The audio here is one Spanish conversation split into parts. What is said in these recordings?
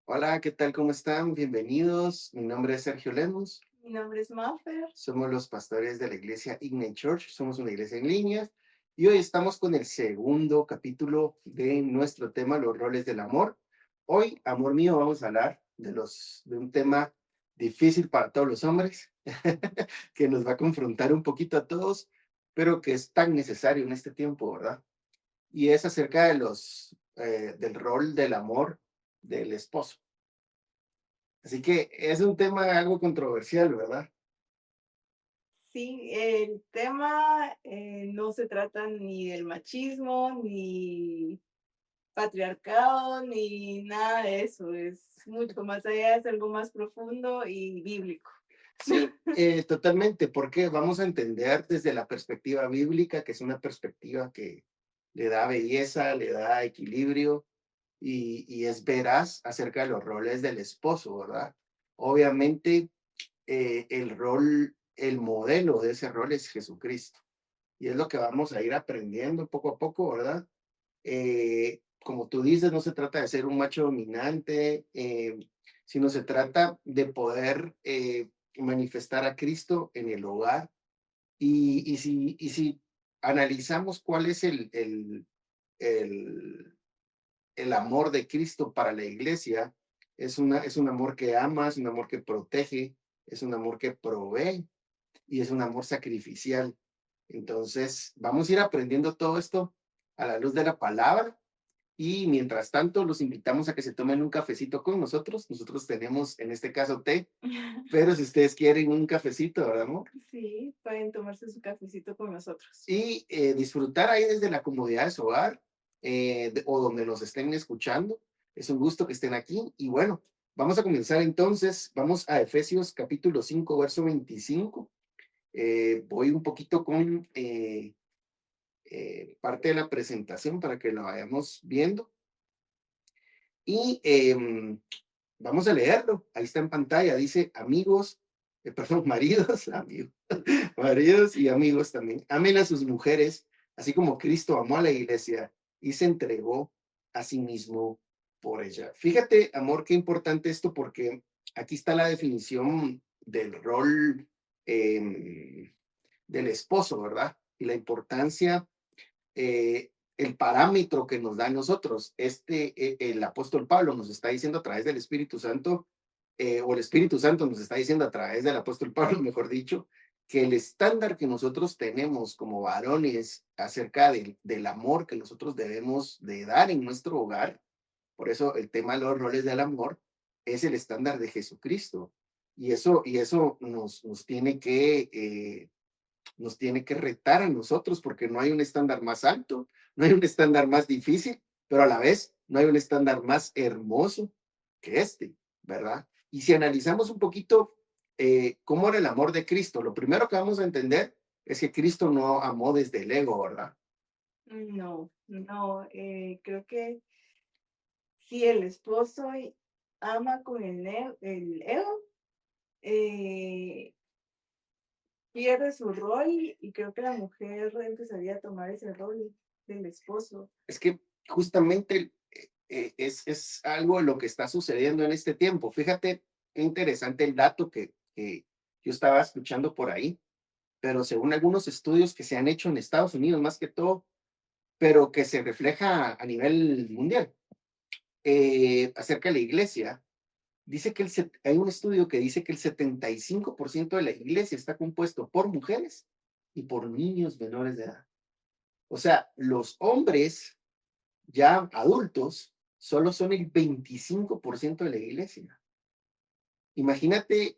Hola, ¿qué tal? ¿Cómo están? Bienvenidos. Mi nombre es Sergio Lemos. Mi nombre es Maffer. Somos los pastores de la iglesia Ignite Church. Somos una iglesia en línea. Y hoy estamos con el segundo capítulo de nuestro tema, los roles del amor. Hoy, amor mío, vamos a hablar de un tema difícil para todos los hombres, que nos va a confrontar un poquito a todos, pero que es tan necesario en este tiempo, ¿verdad? Y es acerca del rol del amor del esposo. Así que es un tema algo controversial, ¿verdad? Sí, el tema no se trata ni del machismo, ni patriarcado, ni nada de eso. Es mucho más allá, es algo más profundo y bíblico. Sí, totalmente, porque vamos a entender desde la perspectiva bíblica, que es una perspectiva que le da belleza, le da equilibrio y es veraz acerca de los roles del esposo, ¿verdad? Obviamente, el modelo de ese rol es Jesucristo. Y es lo que vamos a ir aprendiendo poco a poco, ¿verdad? Como tú dices, no se trata de ser un macho dominante, sino se trata de poder manifestar a Cristo en el hogar. Y si analizamos cuál es el, el amor de Cristo para la iglesia, es un amor que ama, es un amor que protege, es un amor que provee y es un amor sacrificial. Entonces, vamos a ir aprendiendo todo esto a la luz de la palabra y mientras tanto los invitamos a que se tomen un cafecito con nosotros. Nosotros tenemos en este caso té, pero si ustedes quieren un cafecito, ¿verdad, amor? Sí, pueden tomarse su cafecito con nosotros. Y disfrutar ahí desde la comodidad de su hogar o donde nos estén escuchando. Es un gusto que estén aquí. Y bueno, vamos a comenzar entonces. Vamos a Efesios capítulo 5 verso 25. Voy un poquito con parte de la presentación para que la vayamos viendo. Y vamos a leerlo. Ahí está en pantalla. Dice amigos, perdón, maridos, amigos, maridos y amigos también. Amen a sus mujeres, así como Cristo amó a la iglesia y se entregó a sí mismo por ella. Fíjate, amor, qué importante esto porque aquí está la definición del rol del esposo, ¿verdad? Y la importancia el parámetro que nos da a nosotros. El apóstol Pablo nos está diciendo a través del Espíritu Santo, o el Espíritu Santo nos está diciendo a través del apóstol Pablo, mejor dicho, que el estándar que nosotros tenemos como varones acerca del amor que nosotros debemos de dar en nuestro hogar, por eso el tema de los roles del amor es el estándar de Jesucristo. Y eso nos tiene que retar a nosotros porque no hay un estándar más alto, no hay un estándar más difícil, pero a la vez no hay un estándar más hermoso que este, ¿verdad? Y si analizamos un poquito cómo era el amor de Cristo, lo primero que vamos a entender es que Cristo no amó desde el ego, ¿verdad? No, no, creo que si el esposo ama con el ego, eh, pierde su rol y creo que la mujer empezaría a tomar ese rol del esposo. Es que justamente es algo de lo que está sucediendo en este tiempo. Fíjate, qué interesante el dato que yo estaba escuchando por ahí, pero según algunos estudios que se han hecho en Estados Unidos, más que todo, pero que se refleja a nivel mundial, acerca de la iglesia, dice que hay un estudio que dice que el 75% de la iglesia está compuesto por mujeres y por niños menores de edad. O sea, los hombres ya adultos solo son el 25% de la iglesia. Imagínate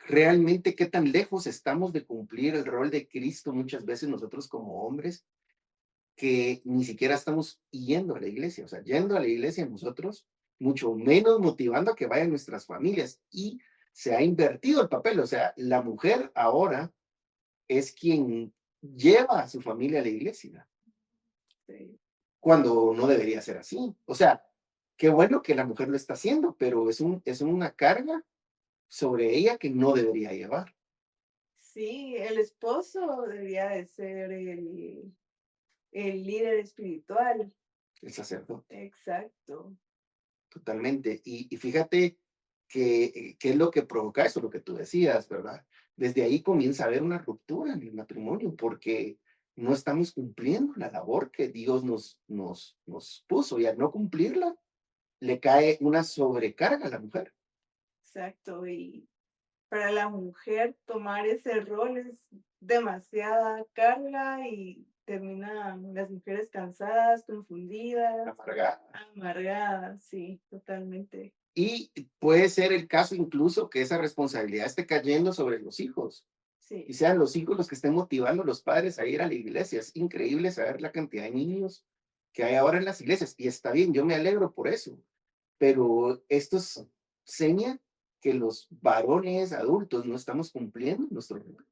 realmente qué tan lejos estamos de cumplir el rol de Cristo muchas veces nosotros como hombres, que ni siquiera estamos yendo a la iglesia, o sea, yendo a la iglesia nosotros, mucho menos motivando a que vayan nuestras familias. Y se ha invertido el papel, o sea, la mujer ahora es quien lleva a su familia a la iglesia, Sí, cuando no debería ser así. O sea, qué bueno que la mujer lo está haciendo, pero es una carga sobre ella que no debería llevar. sí, el esposo debería de ser el líder espiritual. el sacerdote. Exacto. Totalmente. Y fíjate que, qué es lo que provoca eso, lo que tú decías, ¿verdad? Desde ahí comienza a haber una ruptura en el matrimonio porque no estamos cumpliendo la labor que Dios nos puso y al no cumplirla, le cae una sobrecarga a la mujer. Exacto. Y para la mujer tomar ese rol es demasiada carga y terminan las mujeres cansadas, confundidas, Amargada. amargadas. Sí, totalmente. Y puede ser el caso incluso que esa responsabilidad esté cayendo sobre los hijos y Sí, sean los hijos los que estén motivando a los padres a ir a la iglesia. Es increíble saber la cantidad de niños que hay ahora en las iglesias y está bien, yo me alegro por eso, pero esto es seña que los varones adultos no estamos cumpliendo nuestro rol,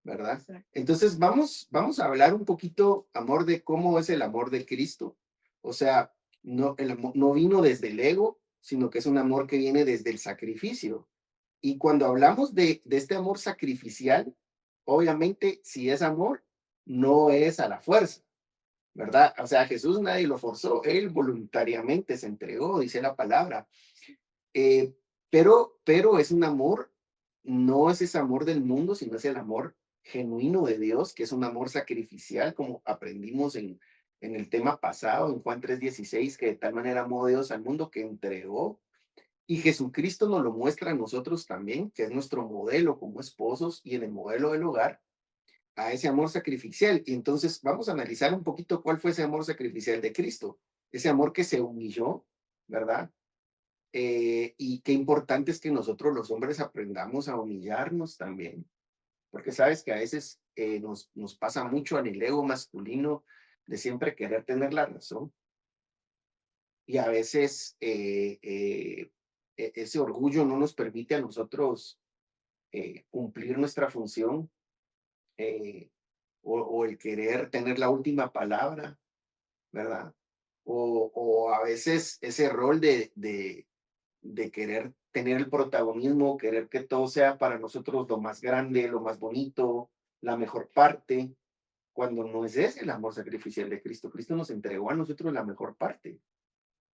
¿verdad? exacto. Entonces vamos a hablar un poquito, amor, de cómo es el amor de Cristo. O sea, no, no vino desde el ego, sino que es un amor que viene desde el sacrificio. Y cuando hablamos de este amor sacrificial, obviamente, si es amor, no es a la fuerza, ¿verdad? O sea, Jesús nadie lo forzó, él voluntariamente se entregó, dice la palabra. Eh, pero es un amor, no es ese amor del mundo, sino es el amor genuino de Dios, que es un amor sacrificial, como aprendimos en el tema pasado, en Juan 3:16, que de tal manera amó Dios al mundo que entregó. Y Jesucristo nos lo muestra a nosotros también, que es nuestro modelo como esposos y en el modelo del hogar, a ese amor sacrificial. Y entonces vamos a analizar un poquito cuál fue ese amor sacrificial de Cristo, ese amor que se humilló, ¿verdad? Y qué importante es que nosotros los hombres aprendamos a humillarnos también, porque sabes que a veces nos pasa mucho en el ego masculino de siempre querer tener la razón y a veces ese orgullo no nos permite a nosotros cumplir nuestra función eh, o el querer tener la última palabra, ¿verdad? O a veces ese rol de querer tener el protagonismo, querer que todo sea para nosotros lo más grande, lo más bonito, la mejor parte, cuando no es ese el amor sacrificial de Cristo. Cristo nos entregó a nosotros la mejor parte,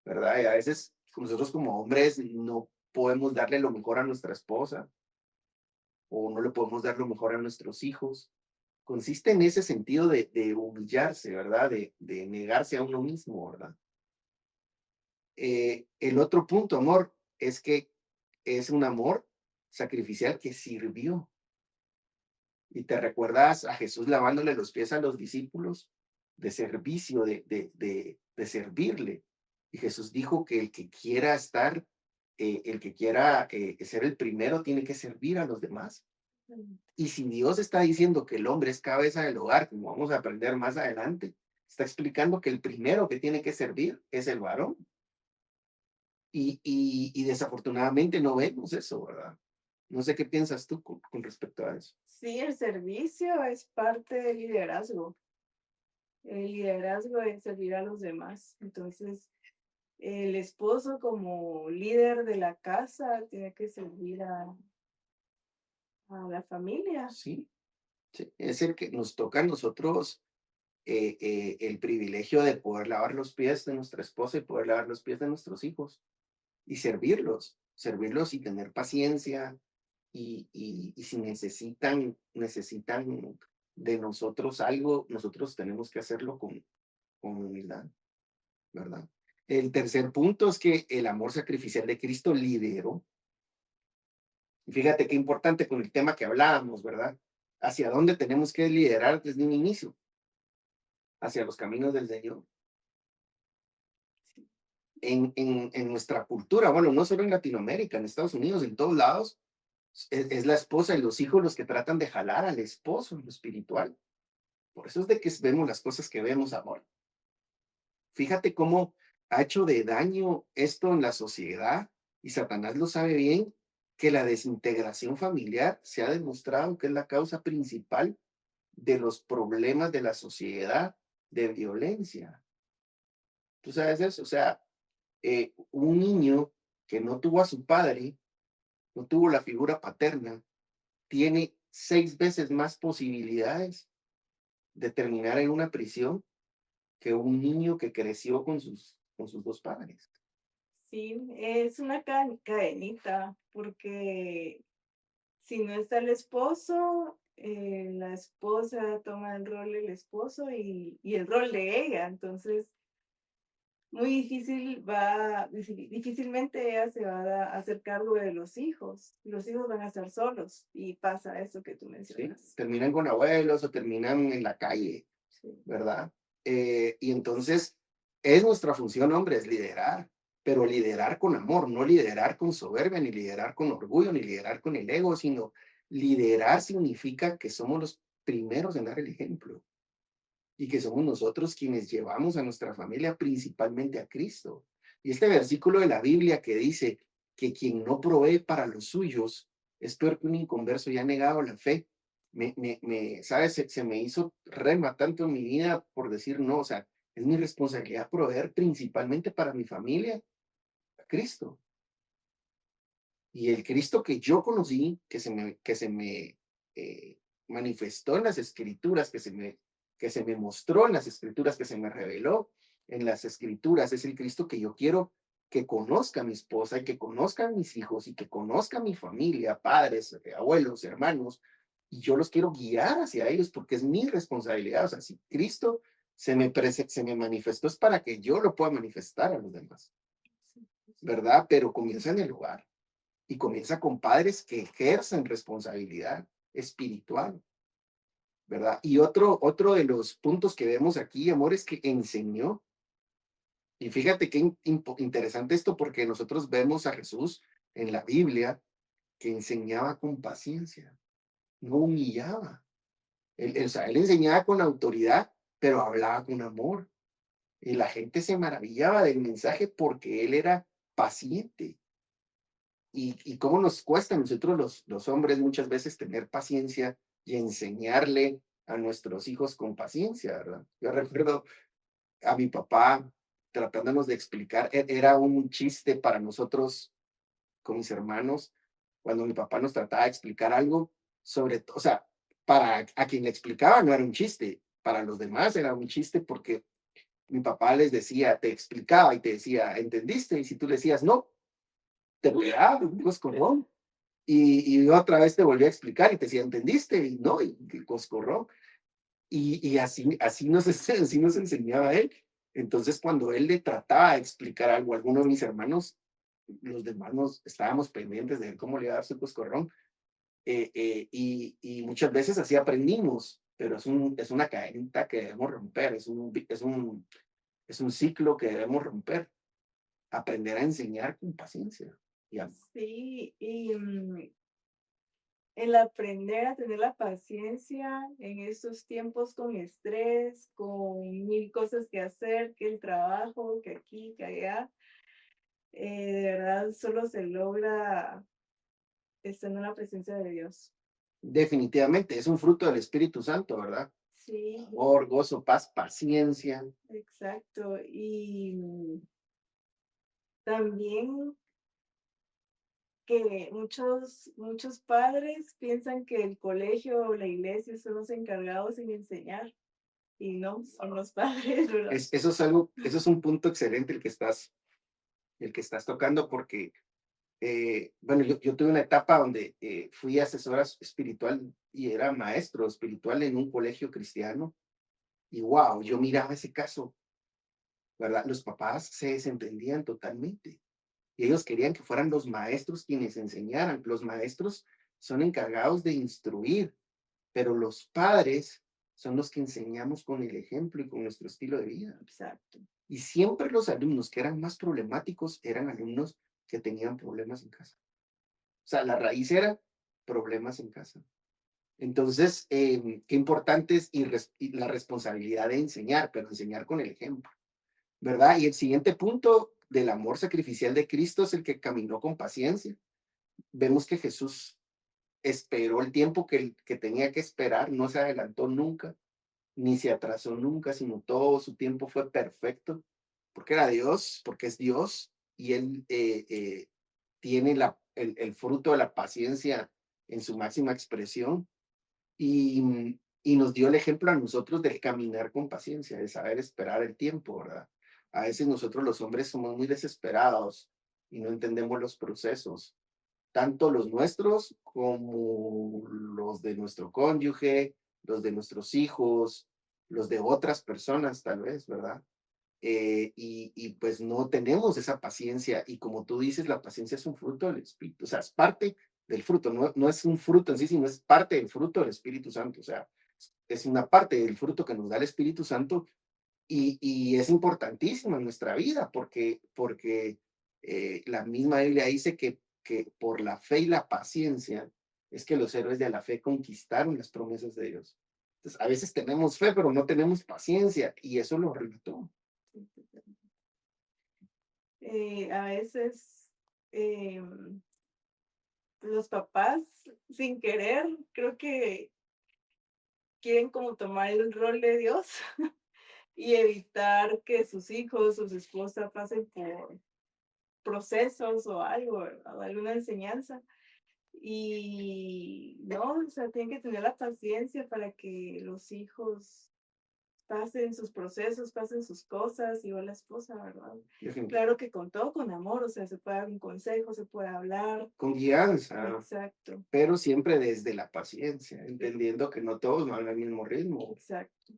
¿verdad? Y a veces nosotros como hombres no podemos darle lo mejor a nuestra esposa o no le podemos dar lo mejor a nuestros hijos. Consiste en ese sentido de humillarse, ¿verdad? De negarse a uno mismo, ¿verdad? El otro punto, amor, es que es un amor sacrificial que sirvió. Y te recuerdas a Jesús lavándole los pies a los discípulos de servicio, de servirle. Y Jesús dijo que el que quiera estar, el que quiera ser el primero, tiene que servir a los demás. Mm, Y si Dios está diciendo que el hombre es cabeza del hogar, como vamos a aprender más adelante, está explicando que el primero que tiene que servir es el varón. Y desafortunadamente no vemos eso, ¿verdad? No sé qué piensas tú con respecto a eso. sí, el servicio es parte del liderazgo. El liderazgo es servir a los demás. Entonces, el esposo como líder de la casa tiene que servir a la familia. Sí, sí, es el que nos toca a nosotros el privilegio de poder lavar los pies de nuestra esposa y poder lavar los pies de nuestros hijos y servirlos y tener paciencia y si necesitan de nosotros algo, nosotros tenemos que hacerlo con humildad, ¿verdad? El tercer punto es que el amor sacrificial de Cristo lideró. Y fíjate qué importante con el tema que hablábamos, ¿verdad? Hacia dónde tenemos que liderar desde un inicio, hacia los caminos del Señor. En nuestra cultura, bueno, no solo en Latinoamérica, en Estados Unidos, en todos lados, es la esposa y los hijos los que tratan de jalar al esposo en lo espiritual. Por eso es de que vemos las cosas que vemos ahora. Fíjate cómo ha hecho de daño esto en la sociedad y Satanás lo sabe bien, que la desintegración familiar se ha demostrado que es la causa principal de los problemas de la sociedad de violencia. ¿Tú sabes eso? O sea, un niño que no tuvo a su padre, no tuvo la figura paterna, tiene 6 veces más posibilidades de terminar en una prisión que un niño que creció con sus dos padres. Sí, es una cadenita, porque si no está el esposo, la esposa toma el rol del esposo y el rol de ella. Entonces, muy difícil difícilmente ella se va a hacer cargo de los hijos. Los hijos van a estar solos y pasa eso que tú ¿Sí? mencionas. Terminan con abuelos o terminan en la calle, Sí, ¿verdad? Y entonces es nuestra función, hombre, es liderar, pero liderar con amor, no liderar con soberbia, ni liderar con orgullo, ni liderar con el ego, sino liderar significa que somos los primeros en dar el ejemplo y que somos nosotros quienes llevamos a nuestra familia principalmente a Cristo. Y este versículo de la Biblia que dice que quien no provee para los suyos es peor que un inconverso y ha negado la fe. ¿Sabes? Se me hizo rema tanto en mi vida por decir no, o sea, es mi responsabilidad proveer principalmente para mi familia a Cristo. Y el Cristo que yo conocí, que se me manifestó en las escrituras, que se me mostró en las escrituras, que se me reveló en las escrituras, es el Cristo que yo quiero que conozca a mi esposa y que conozca a mis hijos y que conozca a mi familia, padres, abuelos, hermanos, y yo los quiero guiar hacia ellos porque es mi responsabilidad. O sea, si Cristo se me manifestó es para que yo lo pueda manifestar a los demás, sí, sí. ¿verdad? Pero comienza en el hogar y comienza con padres que ejercen responsabilidad espiritual, ¿verdad? Y otro de los puntos que vemos aquí, amor, es que enseñó. Y fíjate qué interesante esto, porque nosotros vemos a Jesús en la Biblia que enseñaba con paciencia, no humillaba. O sea, él enseñaba con autoridad, pero hablaba con amor. Y la gente se maravillaba del mensaje porque él era paciente. Y cómo nos cuesta a nosotros los hombres muchas veces tener paciencia y enseñarle a nuestros hijos con paciencia, ¿verdad? Yo recuerdo a mi papá tratándonos de explicar, era un chiste para nosotros con mis hermanos, cuando mi papá nos trataba de explicar algo sobre, o sea, para a quien le explicaba no era un chiste, para los demás era un chiste porque mi papá les decía, te explicaba y te decía, ¿entendiste? Y si tú le decías no, te pegaba, pues, con y otra vez te volví a explicar y te decía, ¿entendiste? Y no, y coscorrón. Y así así nos enseñaba él. Entonces, cuando él le trataba de explicar algo a alguno de mis hermanos, los demás nos estábamos pendientes de ver cómo le iba a dar su coscorrón. Y muchas veces así aprendimos, pero es una cadenita que debemos romper, es un ciclo que debemos romper, aprender a enseñar con paciencia y amor. Sí, el aprender a tener la paciencia en estos tiempos con estrés, con mil cosas que hacer, que el trabajo, que aquí, que allá, de verdad solo se logra estando en la presencia de Dios. Definitivamente, es un fruto del Espíritu Santo, ¿verdad? Sí, Amor, gozo, paz, paciencia. exacto. Y también que muchos padres piensan que el colegio o la iglesia son los encargados en enseñar y no, son los padres, ¿verdad? Eso es algo, eso es un punto excelente el que estás tocando, porque, bueno, yo tuve una etapa donde fui asesora espiritual y era maestro espiritual en un colegio cristiano, y wow, yo miraba ese caso, ¿verdad? Los papás se desentendían totalmente, y ellos querían que fueran los maestros quienes enseñaran. Los maestros son encargados de instruir, pero los padres son los que enseñamos con el ejemplo y con nuestro estilo de vida. Exacto. Y siempre los alumnos que eran más problemáticos eran alumnos que tenían problemas en casa. O sea, la raíz era problemas en casa. Entonces, qué importante es y la responsabilidad de enseñar, pero enseñar con el ejemplo, ¿verdad? Y el siguiente punto del amor sacrificial de Cristo es el que caminó con paciencia. Vemos que Jesús esperó el tiempo que tenía que esperar, no se adelantó nunca, ni se atrasó nunca, sino todo su tiempo fue perfecto, porque era Dios, porque es Dios, y Él tiene el fruto de la paciencia en su máxima expresión. Y, y nos dio el ejemplo a nosotros del caminar con paciencia, de saber esperar el tiempo, ¿verdad? A veces nosotros los hombres somos muy desesperados y no entendemos los procesos, tanto los nuestros como los de nuestro cónyuge, los de nuestros hijos, los de otras personas tal vez, ¿verdad? Pues no tenemos esa paciencia y como tú dices, la paciencia es un fruto del Espíritu, o sea, es parte del fruto, no es un fruto en sí, sino es parte del fruto del Espíritu Santo, o sea, es una parte del fruto que nos da el Espíritu Santo y es importantísimo en nuestra vida porque la misma Biblia dice que por la fe y la paciencia es que los héroes de la fe conquistaron las promesas de Dios. Entonces, a veces tenemos fe, pero no tenemos paciencia y eso lo relató. A veces los papás, sin querer, creo que quieren como tomar el rol de Dios y evitar que sus hijos o su esposa pasen por procesos o algo, ¿verdad? O alguna enseñanza. Y no, o sea, tienen que tener la paciencia para que los hijos pasen sus procesos, pasen sus cosas, y o la esposa, ¿verdad? Claro que con todo, con amor, o sea, se puede dar un consejo, se puede hablar. Con guianza, Exacto, pero siempre desde la paciencia, sí, entendiendo que no todos van al mismo ritmo, exacto.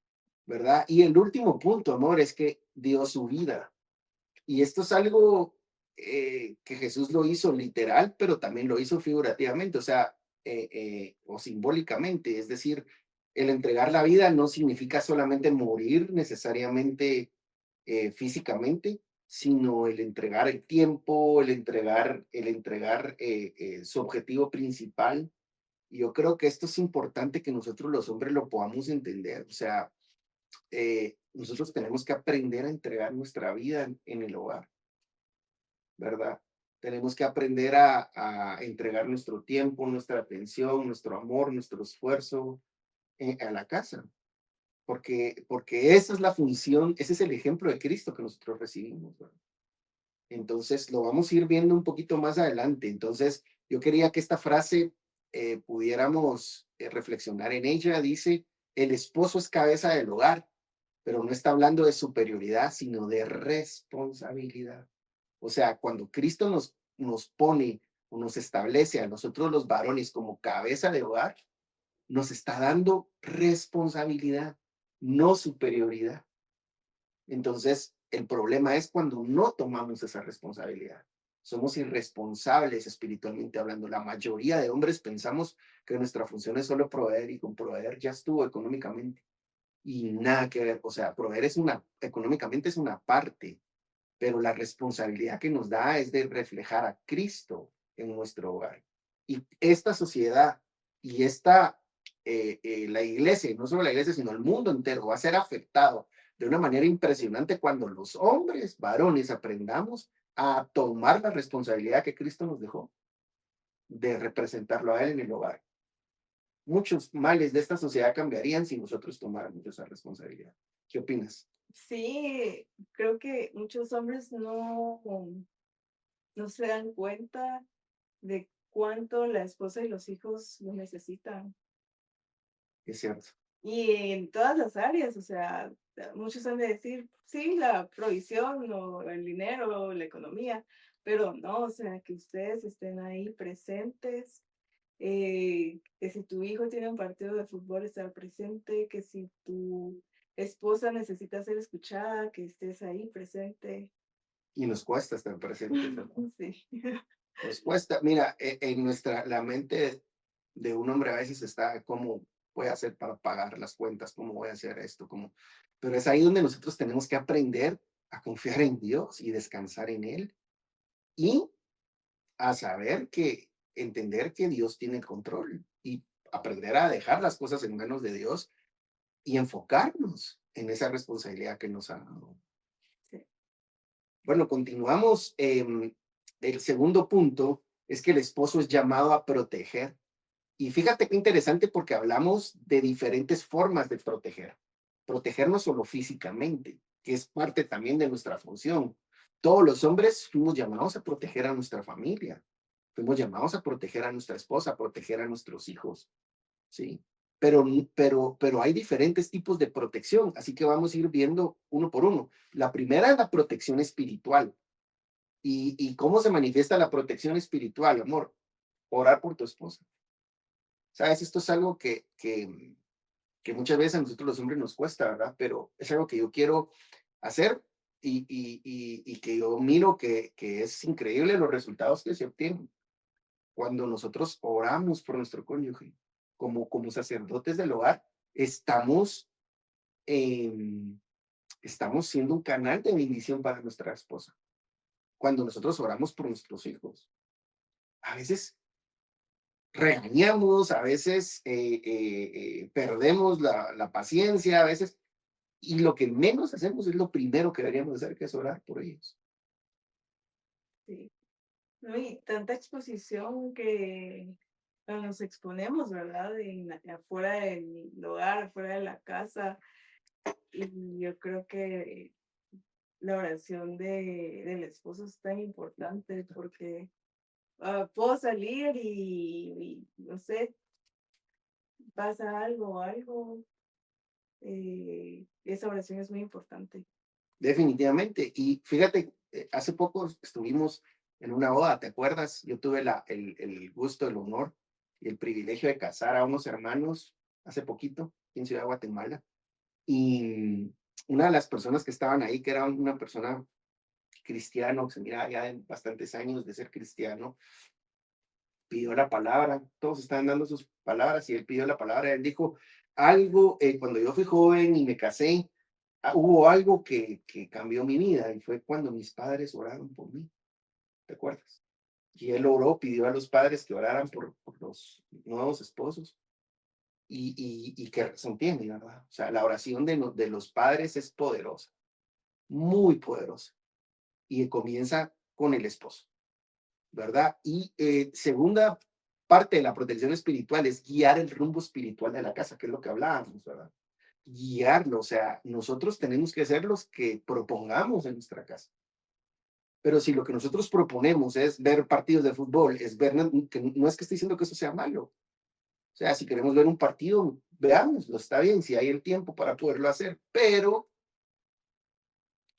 ¿verdad? Y el último punto, amor, es que dio su vida. Y esto es algo que Jesús lo hizo literal, pero también lo hizo figurativamente, o sea, o simbólicamente. Es decir, el entregar la vida no significa solamente morir necesariamente físicamente, sino el entregar el tiempo, el entregar su objetivo principal. Y yo creo que esto es importante que nosotros los hombres lo podamos entender. O sea, nosotros tenemos que aprender a entregar nuestra vida en el hogar, ¿verdad? Tenemos que aprender a entregar nuestro tiempo, nuestra atención, nuestro amor, nuestro esfuerzo a la casa, porque esa es la función, ese es el ejemplo de Cristo que nosotros recibimos, ¿verdad? Entonces, lo vamos a ir viendo un poquito más adelante. Entonces, yo quería que esta frase pudiéramos reflexionar en ella. Dice, el esposo es cabeza del hogar, pero no está hablando de superioridad, sino de responsabilidad. O sea, cuando Cristo nos pone o nos establece a nosotros los varones como cabeza de hogar, nos está dando responsabilidad, no superioridad. Entonces, el problema es cuando no tomamos esa responsabilidad. Somos irresponsables espiritualmente hablando. La mayoría de hombres pensamos que nuestra función es solo proveer y con proveer ya estuvo económicamente. Y nada que ver. O sea, proveer económicamente es una parte, pero la responsabilidad que nos da es de reflejar a Cristo en nuestro hogar. Y esta sociedad y la iglesia, y no solo la iglesia, sino el mundo entero va a ser afectado de una manera impresionante cuando los hombres, varones, aprendamos a tomar la responsabilidad que Cristo nos dejó de representarlo a Él en el hogar. Muchos males de esta sociedad cambiarían si nosotros tomáramos esa responsabilidad. ¿Qué opinas? Sí, creo que muchos hombres no se dan cuenta de cuánto la esposa y los hijos lo necesitan. Es cierto. Y en todas las áreas, o sea, muchos han de decir, sí, la provisión o el dinero o la economía, pero no, o sea, que ustedes estén ahí presentes, que si tu hijo tiene un partido de fútbol, estar presente, que si tu esposa necesita ser escuchada, que estés ahí presente. Y nos cuesta estar presentes, ¿verdad? Sí, Nos cuesta, mira, la mente de un hombre a veces está cómo voy a hacer para pagar las cuentas, cómo voy a hacer esto, pero es ahí donde nosotros tenemos que aprender a confiar en Dios y descansar en Él y a entender que Dios tiene el control y aprender a dejar las cosas en manos de Dios y enfocarnos en esa responsabilidad que nos ha dado. sí, Bueno, continuamos. El segundo punto es que el esposo es llamado a proteger. Y fíjate qué interesante porque hablamos de diferentes formas de proteger. Proteger no solo físicamente, que es parte también de nuestra función. Todos los hombres fuimos llamados a proteger a nuestra familia. Fuimos llamados a proteger a nuestra esposa, a proteger a nuestros hijos. ¿Sí? pero hay diferentes tipos de protección, así que vamos a ir viendo uno por uno. La primera es la protección espiritual. ¿Y cómo se manifiesta la protección espiritual, amor? Orar por tu esposa. ¿Sabes? Esto es algo que muchas veces a nosotros los hombres nos cuesta, ¿verdad? Pero es algo que yo quiero hacer y que yo miro que es increíble los resultados que se obtienen cuando nosotros oramos por nuestro cónyuge. Como sacerdotes del hogar, estamos, em, estamos siendo un canal de bendición para nuestra esposa. Cuando nosotros oramos por nuestros hijos, a veces regañamos, a veces perdemos la paciencia, a veces, y lo que menos hacemos es lo primero que deberíamos hacer, que es orar por ellos. Sí. No, y tanta exposición que nos exponemos, ¿verdad? Afuera del hogar, afuera de la casa. Y yo creo que la oración del esposo es tan importante porque puedo salir y, no sé, pasa algo, esa oración es muy importante. Definitivamente. Y fíjate, hace poco estuvimos en una boda, ¿te acuerdas? Yo tuve el gusto, el honor y el privilegio de casar a unos hermanos hace poquito en Ciudad de Guatemala. Y una de las personas que estaban ahí, que era una persona cristiano, que se miraba ya de bastantes años de ser cristiano, pidió la palabra, todos estaban dando sus palabras y él pidió la palabra, él dijo algo, cuando yo fui joven y me casé, hubo algo que cambió mi vida y fue cuando mis padres oraron por mí, ¿te acuerdas? Y él oró, pidió a los padres que oraran por los nuevos esposos y que se entiende, ¿verdad? O sea, la oración de los padres es poderosa, muy poderosa y comienza con el esposo. ¿Verdad? Y segunda parte de la protección espiritual es guiar el rumbo espiritual de la casa, que es lo que hablábamos, ¿verdad? Guiarlo, o sea, nosotros tenemos que ser los que propongamos en nuestra casa. Pero si lo que nosotros proponemos es ver partidos de fútbol, es ver, que no es que esté diciendo que eso sea malo. O sea, si queremos ver un partido, veámoslo, está bien, si hay el tiempo para poderlo hacer, pero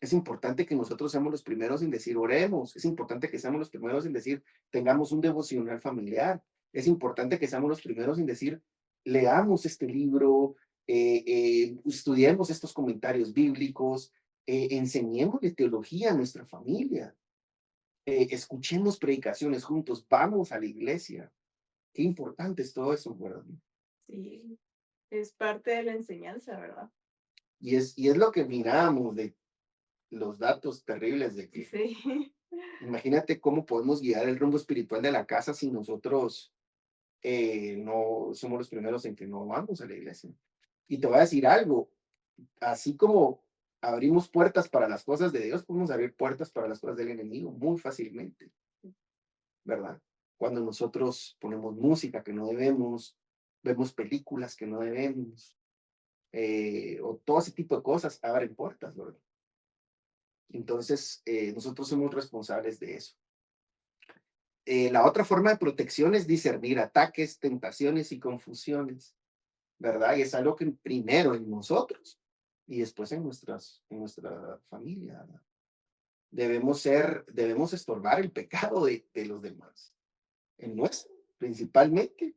es importante que nosotros seamos los primeros en decir oremos, es importante que seamos los primeros en decir tengamos un devocional familiar, es importante que seamos los primeros en decir leamos este libro, estudiemos estos comentarios bíblicos, enseñemos de teología a nuestra familia, escuchemos predicaciones juntos, vamos a la iglesia. Qué importante es todo eso, ¿verdad? Sí, es parte de la enseñanza, ¿verdad? Y es lo que miramos de los datos terribles de que Sí, imagínate cómo podemos guiar el rumbo espiritual de la casa si nosotros no somos los primeros en que no vamos a la iglesia. Y te voy a decir algo, así como abrimos puertas para las cosas de Dios, podemos abrir puertas para las cosas del enemigo muy fácilmente, ¿verdad? Cuando nosotros ponemos música que no debemos, vemos películas que no debemos, o todo ese tipo de cosas abren puertas, ¿verdad? Entonces, nosotros somos responsables de eso. La otra forma de protección es discernir ataques, tentaciones y confusiones, ¿verdad? Y es algo que primero en nosotros y después en nuestra familia, ¿verdad? Debemos estorbar el pecado de los demás, el nuestro principalmente,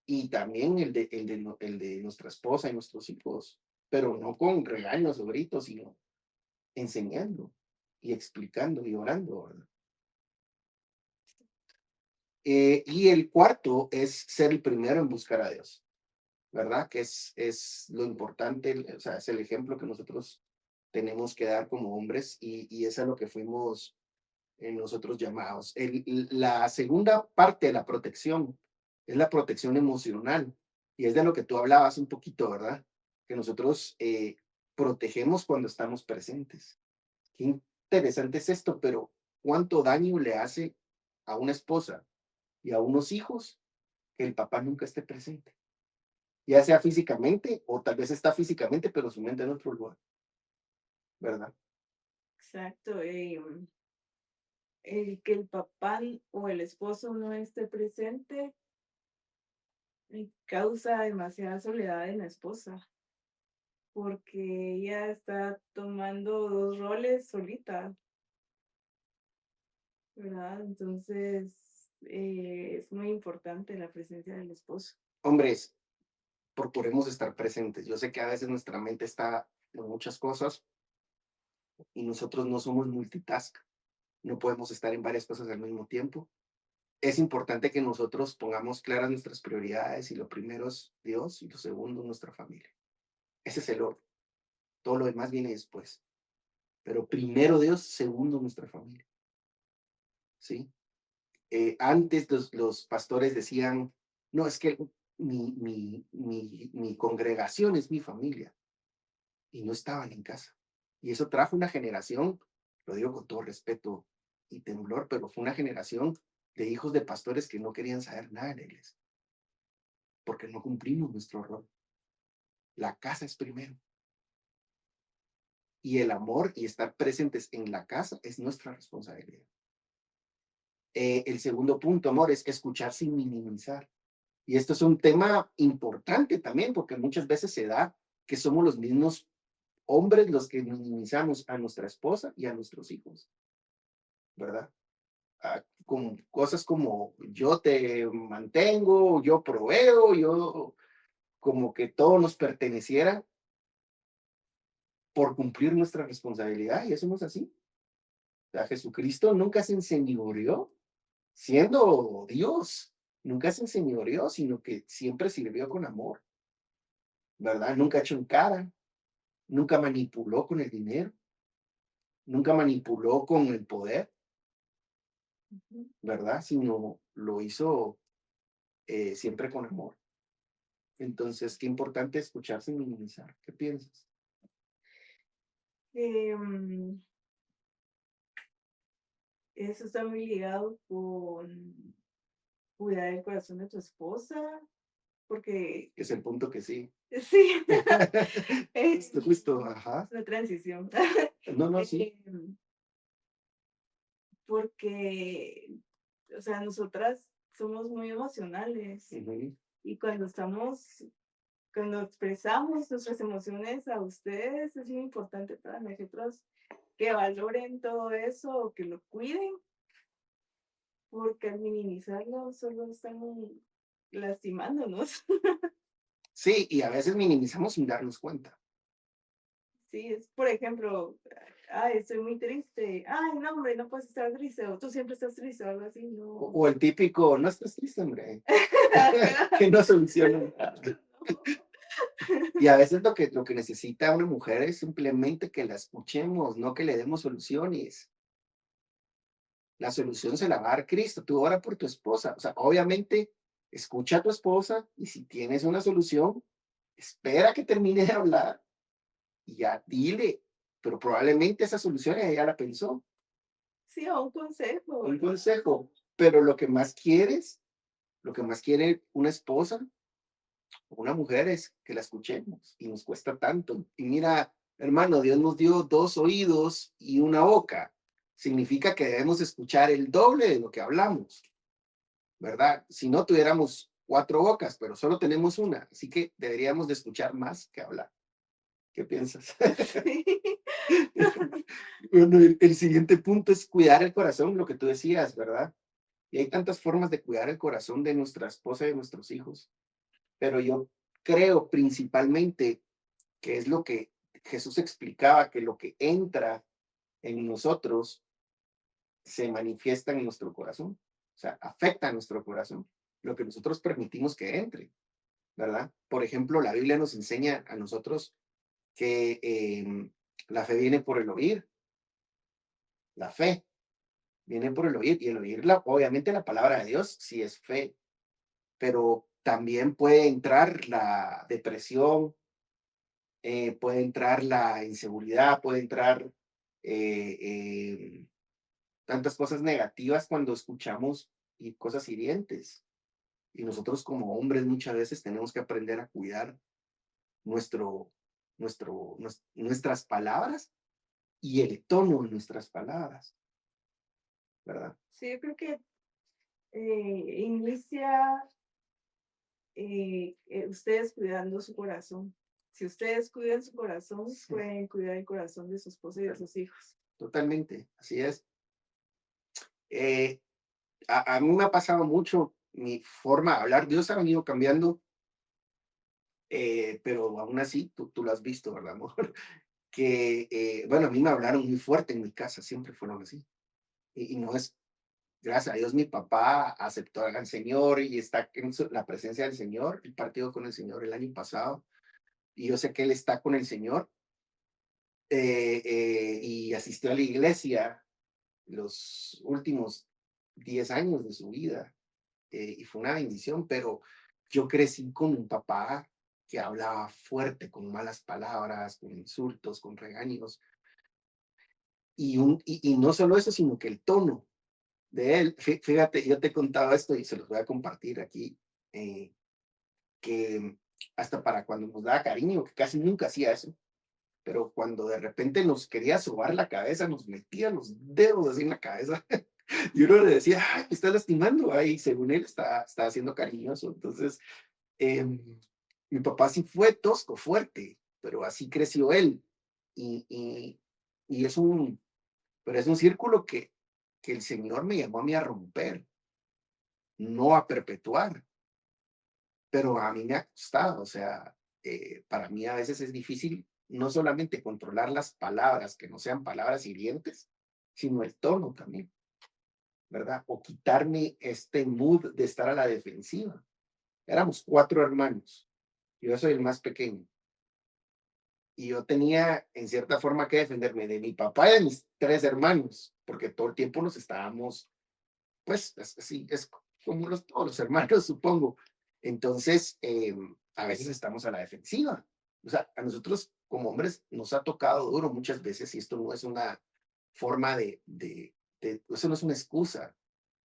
y también el de nuestra esposa y nuestros hijos, pero no con regaños o gritos, sino enseñando y explicando y orando, ¿verdad? Y el cuarto es ser el primero en buscar a Dios. ¿Verdad? Que es lo importante, o sea, es el ejemplo que nosotros tenemos que dar como hombres y es a lo que fuimos nosotros llamados. La segunda parte de la protección es la protección emocional y es de lo que tú hablabas un poquito, ¿verdad? Que nosotros protegemos cuando estamos presentes. Qué interesante es esto, pero ¿cuánto daño le hace a una esposa y a unos hijos que el papá nunca esté presente? Ya sea físicamente o tal vez está físicamente, pero su mente en otro lugar, ¿verdad? exacto. El que el papá o el esposo no esté presente causa demasiada soledad en la esposa, porque ella está tomando dos roles solita, ¿verdad? Entonces, es muy importante la presencia del esposo. Hombres, procuremos estar presentes. Yo sé que a veces nuestra mente está en muchas cosas y nosotros no somos multitask. No podemos estar en varias cosas al mismo tiempo. Es importante que nosotros pongamos claras nuestras prioridades y lo primero es Dios y lo segundo nuestra familia. Ese es el orden. Todo lo demás viene después. Pero primero Dios, segundo nuestra familia. ¿Sí? Antes los pastores decían, no, es que mi congregación es mi familia. Y no estaban en casa. Y eso trajo una generación, lo digo con todo respeto y temblor, pero fue una generación de hijos de pastores que no querían saber nada de la iglesia, porque no cumplimos nuestro rol. La casa es primero. Y el amor y estar presentes en la casa es nuestra responsabilidad. El segundo punto, amor, es escuchar sin minimizar. Y esto es un tema importante también, porque muchas veces se da que somos los mismos hombres los que minimizamos a nuestra esposa y a nuestros hijos, ¿verdad? Con cosas como yo te mantengo, yo proveo, yo como que todo nos perteneciera por cumplir nuestra responsabilidad y eso no es así. O sea, Jesucristo nunca se enseñoreó siendo Dios, nunca se enseñoreó, sino que siempre sirvió con amor, ¿verdad? Nunca echó en cara, nunca manipuló con el dinero, nunca manipuló con el poder, Ujú. ¿verdad? Sino lo hizo siempre con amor. Entonces, qué importante escuchar sin minimizar. ¿Qué piensas? Em, Eso está muy ligado con cuidar el corazón de tu esposa, porque Es el punto que sí. sí, Justo, justo, ajá. la transición. No, no, sí. Em, Porque, o sea, nosotras somos muy emocionales Ujú. y cuando expresamos nuestras emociones a ustedes, es muy importante para nosotros que valoren todo eso o que lo cuiden, porque al minimizarlo solo están lastimándonos. Sí, y a veces minimizamos sin darnos cuenta. Sí, es, por ejemplo, ay, estoy muy triste. Ay, no, hombre, no puedes estar triste, o tú siempre estás triste, o algo así, no. O el típico, no estás triste, hombre, que no soluciona nada. Y a veces lo que necesita una mujer es simplemente que la escuchemos, no que le demos soluciones. La solución se la va a dar Cristo. Tú ora por tu esposa. O sea, obviamente, escucha a tu esposa y si tienes una solución, espera que termine de hablar y ya dile. Pero probablemente esa solución ella ya la pensó. Sí, o un consejo, Un ¿verdad? consejo. Pero lo que más quieres, lo que más quiere una esposa o una mujer es que la escuchemos y nos cuesta tanto. Y mira, hermano, Dios nos dio dos oídos y una boca. Significa que debemos escuchar el doble de lo que hablamos. ¿Verdad? Si no tuviéramos cuatro bocas, pero solo tenemos una, así que deberíamos de escuchar más que hablar. ¿Qué piensas? Sí. Bueno, el siguiente punto es cuidar el corazón, lo que tú decías, ¿verdad? Y hay tantas formas de cuidar el corazón de nuestra esposa y de nuestros hijos, pero yo creo principalmente que es lo que Jesús explicaba, que lo que entra en nosotros se manifiesta en nuestro corazón, o sea, afecta a nuestro corazón, lo que nosotros permitimos que entre. ¿Verdad? Por ejemplo, la Biblia nos enseña a nosotros que la fe viene por el oír, la fe viene por el oír y el oír, obviamente la palabra de Dios sí es fe, pero también puede entrar la depresión, puede entrar la inseguridad, puede entrar eh, eh, tantas cosas negativas cuando escuchamos y cosas hirientes. Y nosotros como hombres muchas veces tenemos que aprender a cuidar nuestro, nuestras palabras y el tono de nuestras palabras, ¿verdad? Sí, yo creo que inicia ustedes cuidando su corazón. Si ustedes cuidan su corazón, Sí, pueden cuidar el corazón de su esposa y de sus hijos. totalmente, así es. Eh, a mí me ha pasado mucho mi forma de hablar. Dios ha venido cambiando, pero aún así, tú lo has visto, ¿verdad, amor? Que, bueno, a mí me hablaron muy fuerte en mi casa, siempre fueron así. Y no es, gracias a Dios, mi papá aceptó al Señor y está en la presencia del Señor. El partido con el Señor el año pasado. Y yo sé que él está con el Señor y asistió a la iglesia los últimos 10 años de su vida y fue una bendición, pero yo crecí con un papá que hablaba fuerte, con malas palabras, con insultos, con regaños, y no solo eso, sino que el tono de él, fíjate, yo te he contado esto y se los voy a compartir aquí, eh, que hasta para cuando nos daba cariño, que casi nunca hacía eso, pero cuando de repente nos quería sobar la cabeza, nos metía los dedos así en la cabeza y uno le decía, ay, me está lastimando, ay, según él está siendo cariñoso. Entonces, mi papá sí fue tosco, fuerte, pero así creció él. Y, y, y pero es un círculo que el Señor me llamó a mí a romper, no a perpetuar, pero a mí me ha costado, o sea, para mí a veces es difícil no solamente controlar las palabras, que no sean palabras hirientes, sino el tono también, ¿verdad? O quitarme este mood de estar a la defensiva. Éramos 4 hermanos, yo soy el más pequeño, y yo tenía en cierta forma que defenderme de mi papá y de mis 3 hermanos, porque todo el tiempo nos estábamos, pues, así es como todos los hermanos, supongo. Entonces, a veces estamos a la defensiva. O sea, a nosotros como hombres nos ha tocado duro muchas veces y esto no es una forma eso no es una excusa,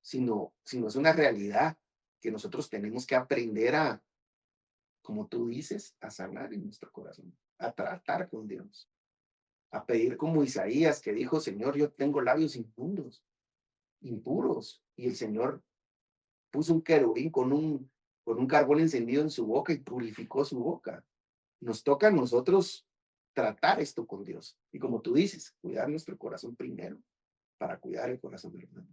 sino es una realidad que nosotros tenemos que aprender a, como tú dices, a sanar en nuestro corazón, a tratar con Dios, a pedir como Isaías que dijo, Señor, yo tengo labios impuros, impuros, y el Señor puso un querubín con un carbón encendido en su boca y purificó su boca. Nos toca a nosotros tratar esto con Dios. Y como tú dices, cuidar nuestro corazón primero para cuidar el corazón del hermano.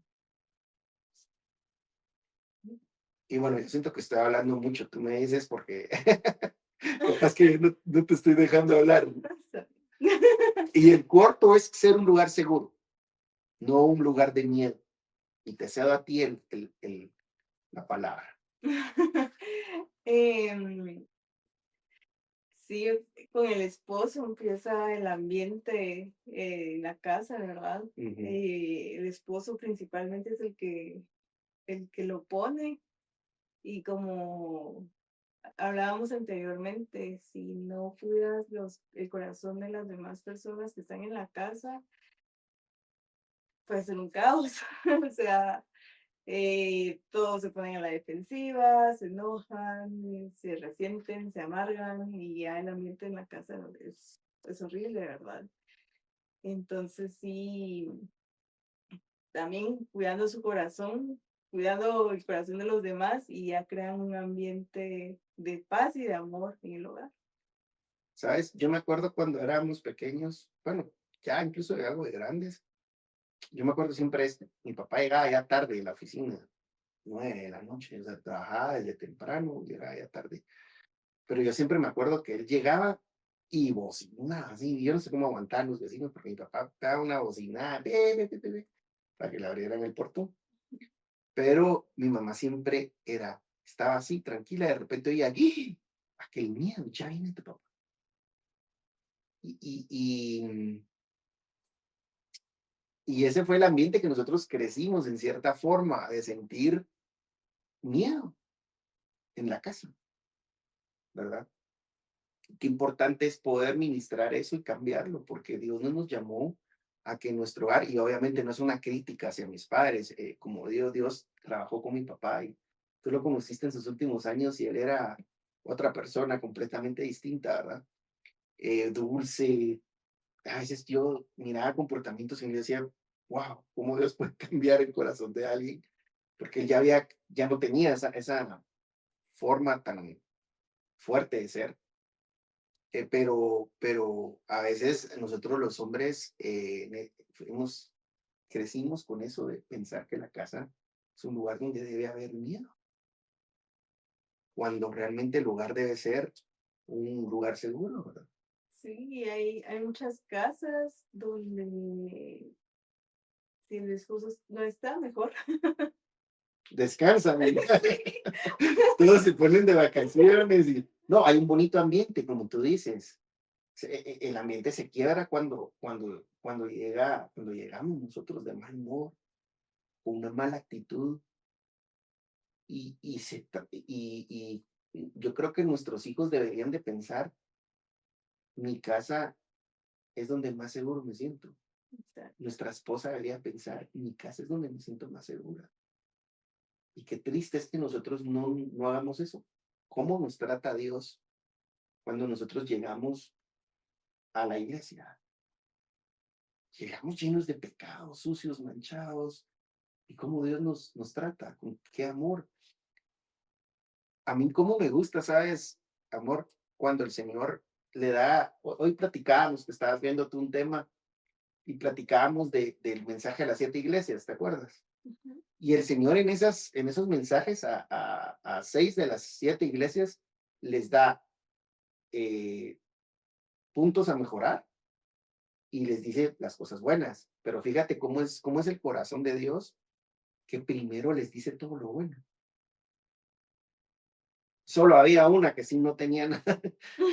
Y bueno, yo siento que estoy hablando mucho, tú me dices porque capaz que no te estoy dejando hablar. Y el cuarto es ser un lugar seguro, no un lugar de miedo. Y te cedo a ti la palabra. Em, sí, con el esposo empieza el ambiente en la casa, ¿verdad? Ujú. El esposo principalmente es el que lo pone y como hablábamos anteriormente, si no cuidas el corazón de las demás personas que están en la casa, puede ser un caos. O sea, todos se ponen a la defensiva, se enojan, se resienten, se amargan y ya el ambiente en la casa es horrible, ¿verdad? Entonces sí, también cuidando su corazón, cuidando el corazón de los demás y ya crean un ambiente de paz y de amor en el hogar. ¿Sabes? Yo me acuerdo cuando éramos pequeños, bueno, ya incluso de algo de grandes. Yo me acuerdo siempre mi papá llegaba ya tarde de la oficina, 9 de la noche, o sea, trabajaba desde temprano, llegaba ya tarde. Pero yo siempre me acuerdo que él llegaba y bocinaba así, yo no sé cómo aguantaban los vecinos, porque mi papá daba una bocinada, para que le abrieran el portón. Pero mi mamá siempre estaba así, tranquila, de repente oía, aquel miedo, ya viene tu papá. Y, y, y, y ese fue el ambiente que nosotros crecimos en cierta forma, de sentir miedo en la casa, ¿verdad? Qué importante es poder ministrar eso y cambiarlo, porque Dios no nos llamó a que nuestro hogar, y obviamente no es una crítica hacia mis padres, como Dios trabajó con mi papá y tú lo conociste en sus últimos años y él era otra persona completamente distinta, ¿verdad? Dulce, a veces yo miraba comportamientos y me decía, wow, ¿cómo Dios puede cambiar el corazón de alguien? Porque él ya no tenía esa forma tan fuerte de ser. Pero a veces nosotros los hombres crecimos con eso de pensar que la casa es un lugar donde debe haber miedo, cuando realmente el lugar debe ser un lugar seguro, ¿verdad? Sí, hay muchas casas donde si el esposo no está, mejor. Descansan, Sí. todos se ponen de vacaciones y no, hay un bonito ambiente, como tú dices. El ambiente se quiebra cuando llegamos nosotros de mal humor, con una mala actitud y yo creo que nuestros hijos deberían de pensar, mi casa es donde más seguro me siento. Exacto, Nuestra esposa debería pensar, mi casa es donde me siento más segura. Y qué triste es que nosotros no hagamos eso. ¿Cómo nos trata Dios cuando nosotros llegamos a la iglesia? Llegamos llenos de pecados, sucios, manchados. ¿Y cómo Dios nos trata? ¿Con qué amor? A mí cómo me gusta, ¿sabes? Amor, cuando el Señor le da, hoy platicábamos que estabas viendo tú un tema y platicábamos del mensaje a las 7 iglesias, ¿te acuerdas? ujú, Y el Señor en esos mensajes a 6 de las 7 iglesias les da eh, puntos a mejorar y les dice las cosas buenas. Pero fíjate cómo es el corazón de Dios, que primero les dice todo lo bueno. Solo había una que sí no tenía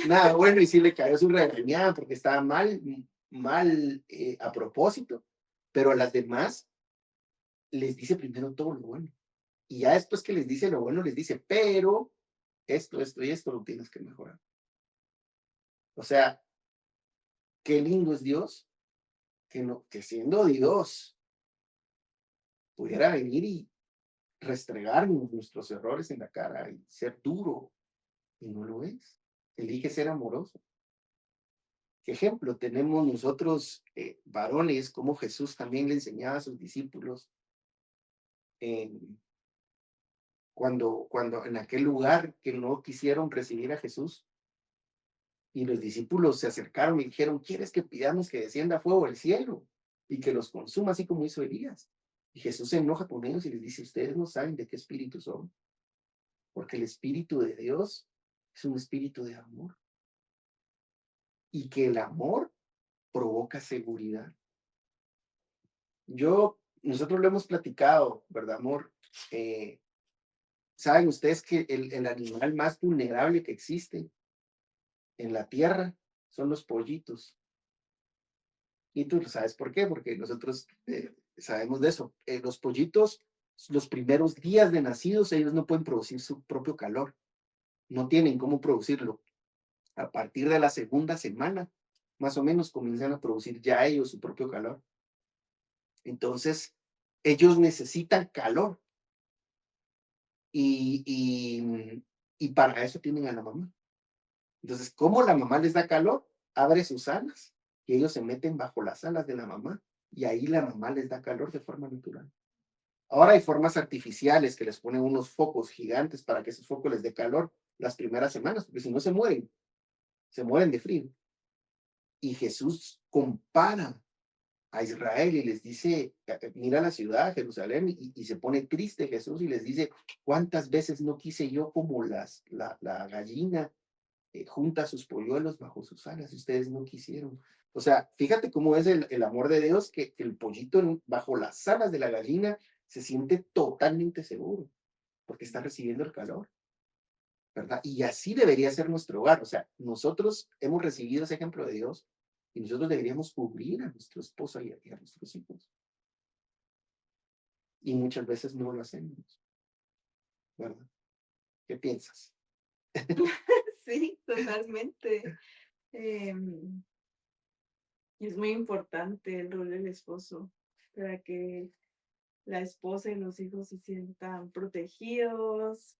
nada bueno y sí le cayó su regañada porque estaba mal a propósito, pero a las demás les dice primero todo lo bueno. Y ya después que les dice lo bueno, les dice, pero esto y esto lo tienes que mejorar. O sea, qué lindo es Dios, que siendo Dios pudiera venir y restregarnos nuestros errores en la cara y ser duro, y no lo es. Elige ser amoroso. ¿Qué ejemplo tenemos nosotros, varones, como Jesús también le enseñaba a sus discípulos en, cuando en aquel lugar que no quisieron recibir a Jesús? Y los discípulos se acercaron y dijeron, ¿quieres que pidamos que descienda fuego del cielo y que los consuma así como hizo Elías? Y Jesús se enoja con ellos y les dice, ustedes no saben de qué espíritu son, porque el espíritu de Dios es un espíritu de amor y que el amor provoca seguridad. Nosotros lo hemos platicado, ¿verdad, amor? Eh, Saben ustedes que el animal más vulnerable que existe en la tierra son los pollitos. Y tú lo sabes por qué, porque nosotros sabemos de eso. Los pollitos, los primeros días de nacidos, ellos no pueden producir su propio calor, no tienen cómo producirlo. A partir de la segunda semana, más o menos, comienzan a producir ya ellos su propio calor. Entonces, ellos necesitan calor y, y para eso tienen a la mamá. Entonces, ¿cómo la mamá les da calor? Abre sus alas y ellos se meten bajo las alas de la mamá y ahí la mamá les da calor de forma natural. Ahora hay formas artificiales que les ponen unos focos gigantes para que esos focos les dé calor las primeras semanas, porque si no se mueren de frío. Y Jesús compara a Israel y les dice, mira la ciudad, Jerusalén, y se pone triste Jesús y les dice, ¿cuántas veces no quise yo como la gallina junta sus polluelos bajo sus alas y ustedes no quisieron? O sea, fíjate cómo es el amor de Dios, que el pollito bajo las alas de la gallina se siente totalmente seguro porque está recibiendo el calor, ¿verdad? Y así debería ser nuestro hogar. O sea, nosotros hemos recibido ese ejemplo de Dios y nosotros deberíamos cubrir a nuestro esposo y a nuestros hijos. Y muchas veces no lo hacemos, ¿verdad? ¿Qué piensas? sí, totalmente. Y es muy importante el rol del esposo para que la esposa y los hijos se sientan protegidos,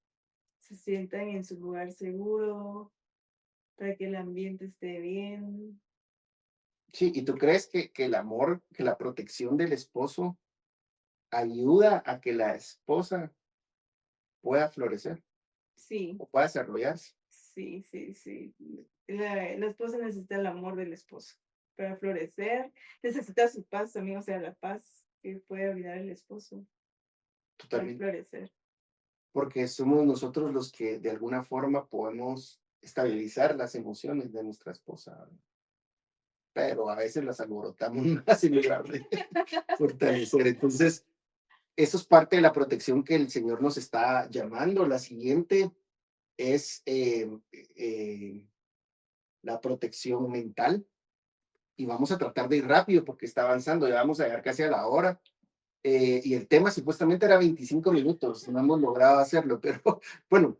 se sientan en su lugar seguro, para que el ambiente esté bien. Sí, ¿y tú crees que el amor, que la protección del esposo ayuda a que la esposa pueda florecer? Sí, o pueda desarrollarse. sí, sí, sí. La esposa necesita el amor del esposo para florecer. Necesita su paz también, o sea, la paz que puede brindar el esposo para Totalmente. florecer. Porque somos nosotros los que de alguna forma podemos estabilizar las emociones de nuestra esposa, ¿verdad? Pero a veces las alborotamos más en lugar de fortalecer. Entonces, eso es parte de la protección que el Señor nos está llamando. La siguiente es la protección mental. Y vamos a tratar de ir rápido porque está avanzando, ya vamos a llegar casi a la hora. Y el tema supuestamente era 25 minutos, no hemos logrado hacerlo, pero bueno,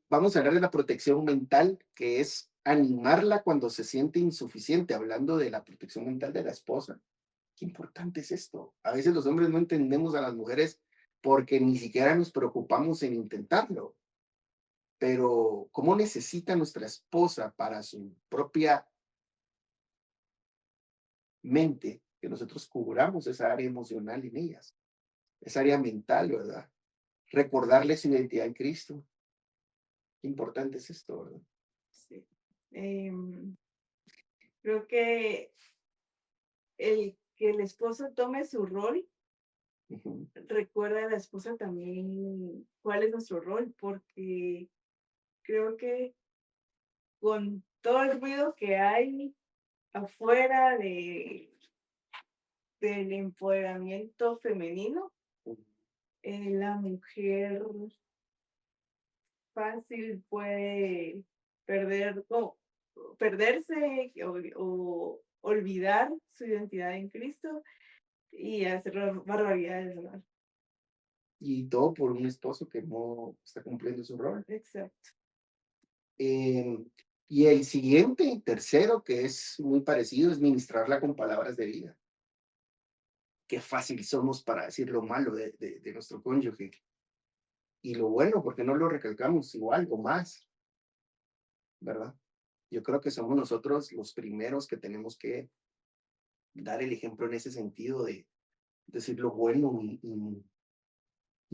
vamos a hablar de la protección mental, que es animarla cuando se siente insuficiente, hablando de la protección mental de la esposa. Qué importante es esto. A veces los hombres no entendemos a las mujeres porque ni siquiera nos preocupamos en intentarlo, pero ¿cómo necesita nuestra esposa para su propia mente que nosotros cubramos esa área emocional en ellas, esa área mental, ¿verdad? Recordarles su identidad en Cristo. Qué importante es esto, ¿verdad? Sí. Em, Creo que el esposo tome su rol, Ujú, recuerda a la esposa también cuál es nuestro rol, porque creo que con todo el ruido que hay afuera del empoderamiento femenino, ujú. la mujer fácil puede perder, no, perderse o olvidar su identidad en Cristo y hacer barbaridades, ¿verdad? Y todo por un esposo que no está cumpliendo su rol. Exacto. Eh, y el siguiente, tercero, que es muy parecido, es ministrarla con palabras de vida. Qué fácil somos para decir lo malo de nuestro cónyuge. Y lo bueno, porque no lo recalcamos igual o más, ¿verdad? Yo creo que somos nosotros los primeros que tenemos que dar el ejemplo en ese sentido de decir lo bueno y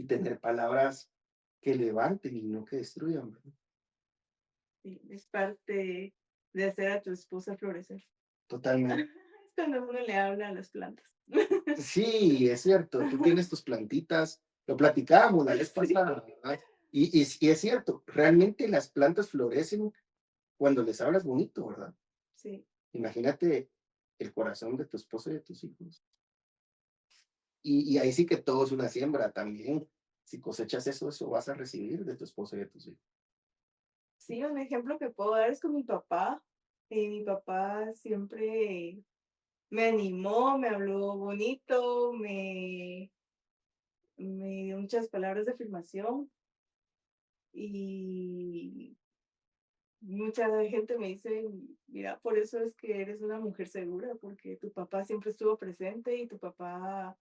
tener palabras que levanten y no que destruyan, ¿verdad? Sí, es parte de hacer a tu esposa florecer. Totalmente. Es cuando uno le habla a las plantas. Sí, es cierto, tú tienes tus plantitas, lo platicábamos la vez Sí, pasada, ¿verdad? Y es cierto, realmente las plantas florecen cuando les hablas bonito, ¿verdad? sí, Imagínate el corazón de tu esposo y de tus hijos. Y ahí sí que todo es una siembra también. Si cosechas eso, eso vas a recibir de tu esposo y de tus hijos. sí, un ejemplo que puedo dar es con mi papá. Mi papá siempre me animó, me habló bonito, me dio muchas palabras de afirmación y mucha gente me dice, mira, por eso es que eres una mujer segura, porque tu papá siempre estuvo presente y tu papá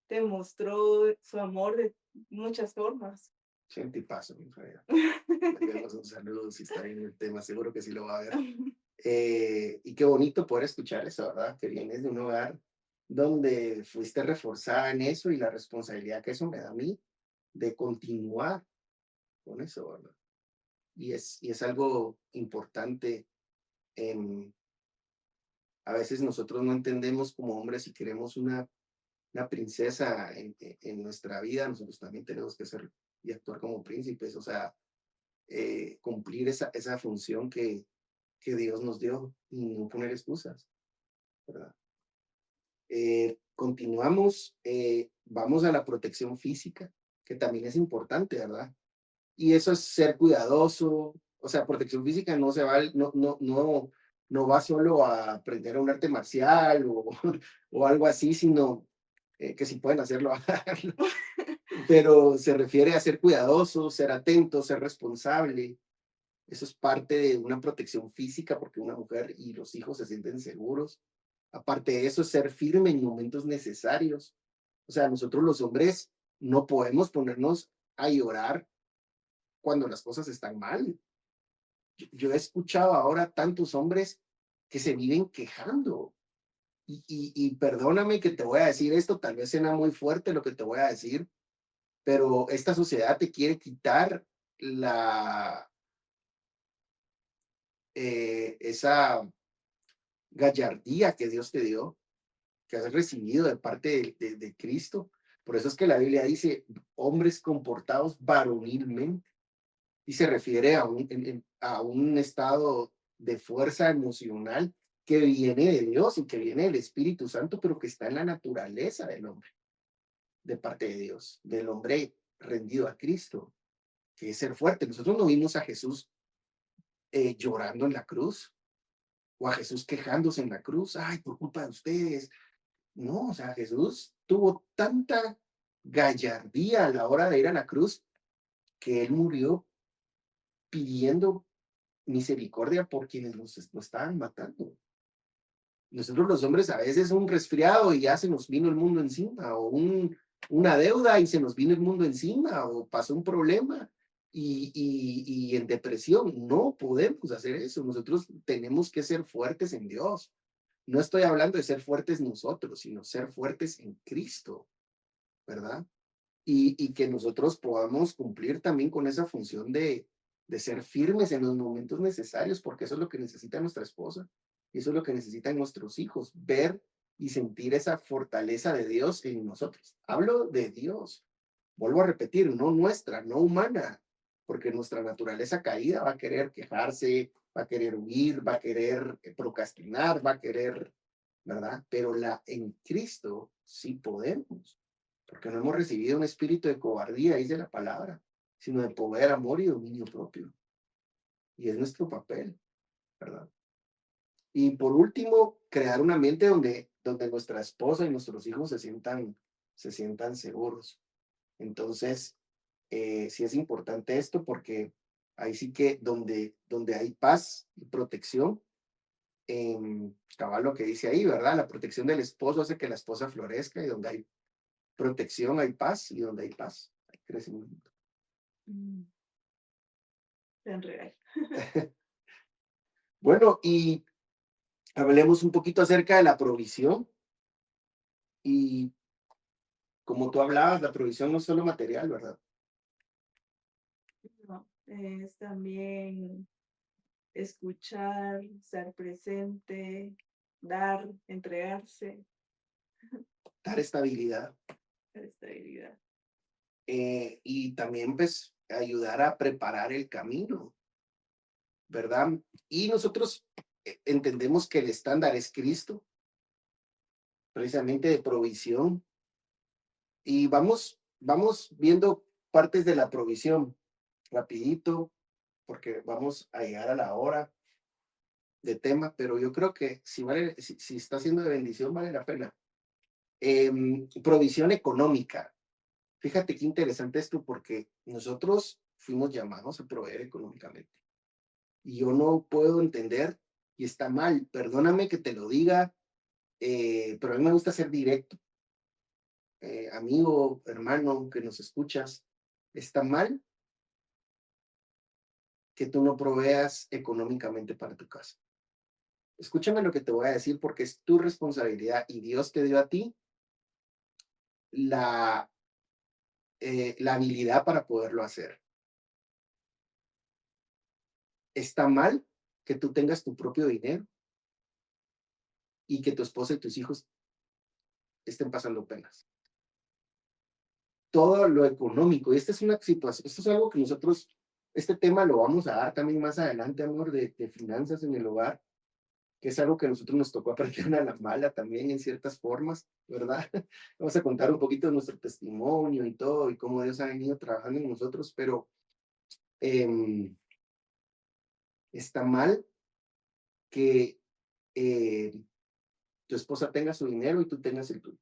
te mostró su amor de muchas formas. Siente y paso, mi Freya. Le enviamos un saludo si está en el tema, seguro que sí lo va a ver. Y qué bonito poder escuchar eso, ¿verdad? Que vienes de un hogar donde fuiste reforzada en eso y la responsabilidad que eso me da a mí de continuar con eso, ¿verdad? Y es algo importante. En, a veces nosotros no entendemos como hombres si queremos una princesa en nuestra vida, nosotros también tenemos que ser y actuar como príncipes, o sea, cumplir esa función que Dios nos dio y no poner excusas, ¿verdad? Continuamos, vamos a la protección física, que también es importante, ¿verdad? Y eso es ser cuidadoso, o sea, protección física no se va, no va solo a aprender un arte marcial o algo así, sino que si pueden hacerlo, háganlo. Pero se refiere a ser cuidadoso, ser atento, ser responsable. Eso es parte de una protección física porque una mujer y los hijos se sienten seguros. Aparte de eso, ser firme en momentos necesarios. O sea, nosotros los hombres no podemos ponernos a llorar cuando las cosas están mal. Yo he escuchado ahora tantos hombres que se viven quejando. Y perdóname que te voy a decir esto, tal vez suena muy fuerte lo que te voy a decir, pero esta sociedad te quiere quitar la, esa gallardía que Dios te dio, que has recibido de parte de Cristo. Por eso es que la Biblia dice, hombres comportados varonilmente, y se refiere a a un estado de fuerza emocional que viene de Dios y que viene del Espíritu Santo, pero que está en la naturaleza del hombre, de parte de Dios, del hombre rendido a Cristo, que es ser fuerte. Nosotros no vimos a Jesús llorando en la cruz o a Jesús quejándose en la cruz, ay, por culpa de ustedes. No, o sea, Jesús tuvo tanta gallardía a la hora de ir a la cruz que él murió pidiendo misericordia por quienes lo estaban matando. Nosotros los hombres a veces un resfriado y ya se nos vino el mundo encima, o una deuda y se nos vino el mundo encima, o pasó un problema y en depresión. No podemos hacer eso. Nosotros tenemos que ser fuertes en Dios. No estoy hablando de ser fuertes nosotros, sino ser fuertes en Cristo, ¿verdad? Y que nosotros podamos cumplir también con esa función de ser firmes en los momentos necesarios, porque eso es lo que necesita nuestra esposa, y eso es lo que necesitan nuestros hijos, ver y sentir esa fortaleza de Dios en nosotros. Hablo de Dios, vuelvo a repetir, no nuestra, no humana, porque nuestra naturaleza caída va a querer quejarse, va a querer huir, va a querer procrastinar, va a querer, ¿verdad? Pero en Cristo sí podemos, porque no hemos recibido un espíritu de cobardía, dice la palabra, sino de poder, amor y dominio propio. Y es nuestro papel, ¿verdad? Y por último, crear un ambiente donde nuestra esposa y nuestros hijos se sientan seguros. Entonces, sí es importante esto porque ahí sí que donde hay paz y protección, cabal lo que dice ahí, ¿verdad? La protección del esposo hace que la esposa florezca, y donde hay protección hay paz, y donde hay paz hay crecimiento. Mm, tan real. Bueno, y hablemos un poquito acerca de la provisión. Y como tú hablabas, la provisión no es solo material, ¿verdad? No, es también escuchar, estar presente, dar, entregarse, Dar estabilidad, dar estabilidad. y también pues ayudar a preparar el camino, ¿verdad? Y nosotros entendemos que el estándar es Cristo, precisamente de provisión, y vamos viendo partes de la provisión rapidito, porque vamos a llegar a la hora de tema, pero yo creo que si está siendo de bendición, vale la pena. Provisión económica. Fíjate qué interesante esto, porque nosotros fuimos llamados a proveer económicamente. Y yo no puedo entender, y está mal, perdóname que te lo diga, pero a mí me gusta ser directo. Amigo, hermano, que nos escuchas, está mal que tú no proveas económicamente para tu casa. Escúchame lo que te voy a decir, porque es tu responsabilidad y Dios te dio a ti la, la habilidad para poderlo hacer. Está mal que tú tengas tu propio dinero y que tu esposa y tus hijos estén pasando penas. Todo lo económico, y esta es una situación, esto es algo que nosotros, este tema lo vamos a dar también más adelante, amor, de finanzas en el hogar, que es algo que a nosotros nos tocó aprender a la mala también en ciertas formas, ¿verdad? Vamos a contar un poquito de nuestro testimonio y todo, y cómo Dios ha venido trabajando en nosotros, pero eh, está mal que tu esposa tenga su dinero y tú tengas el tuyo.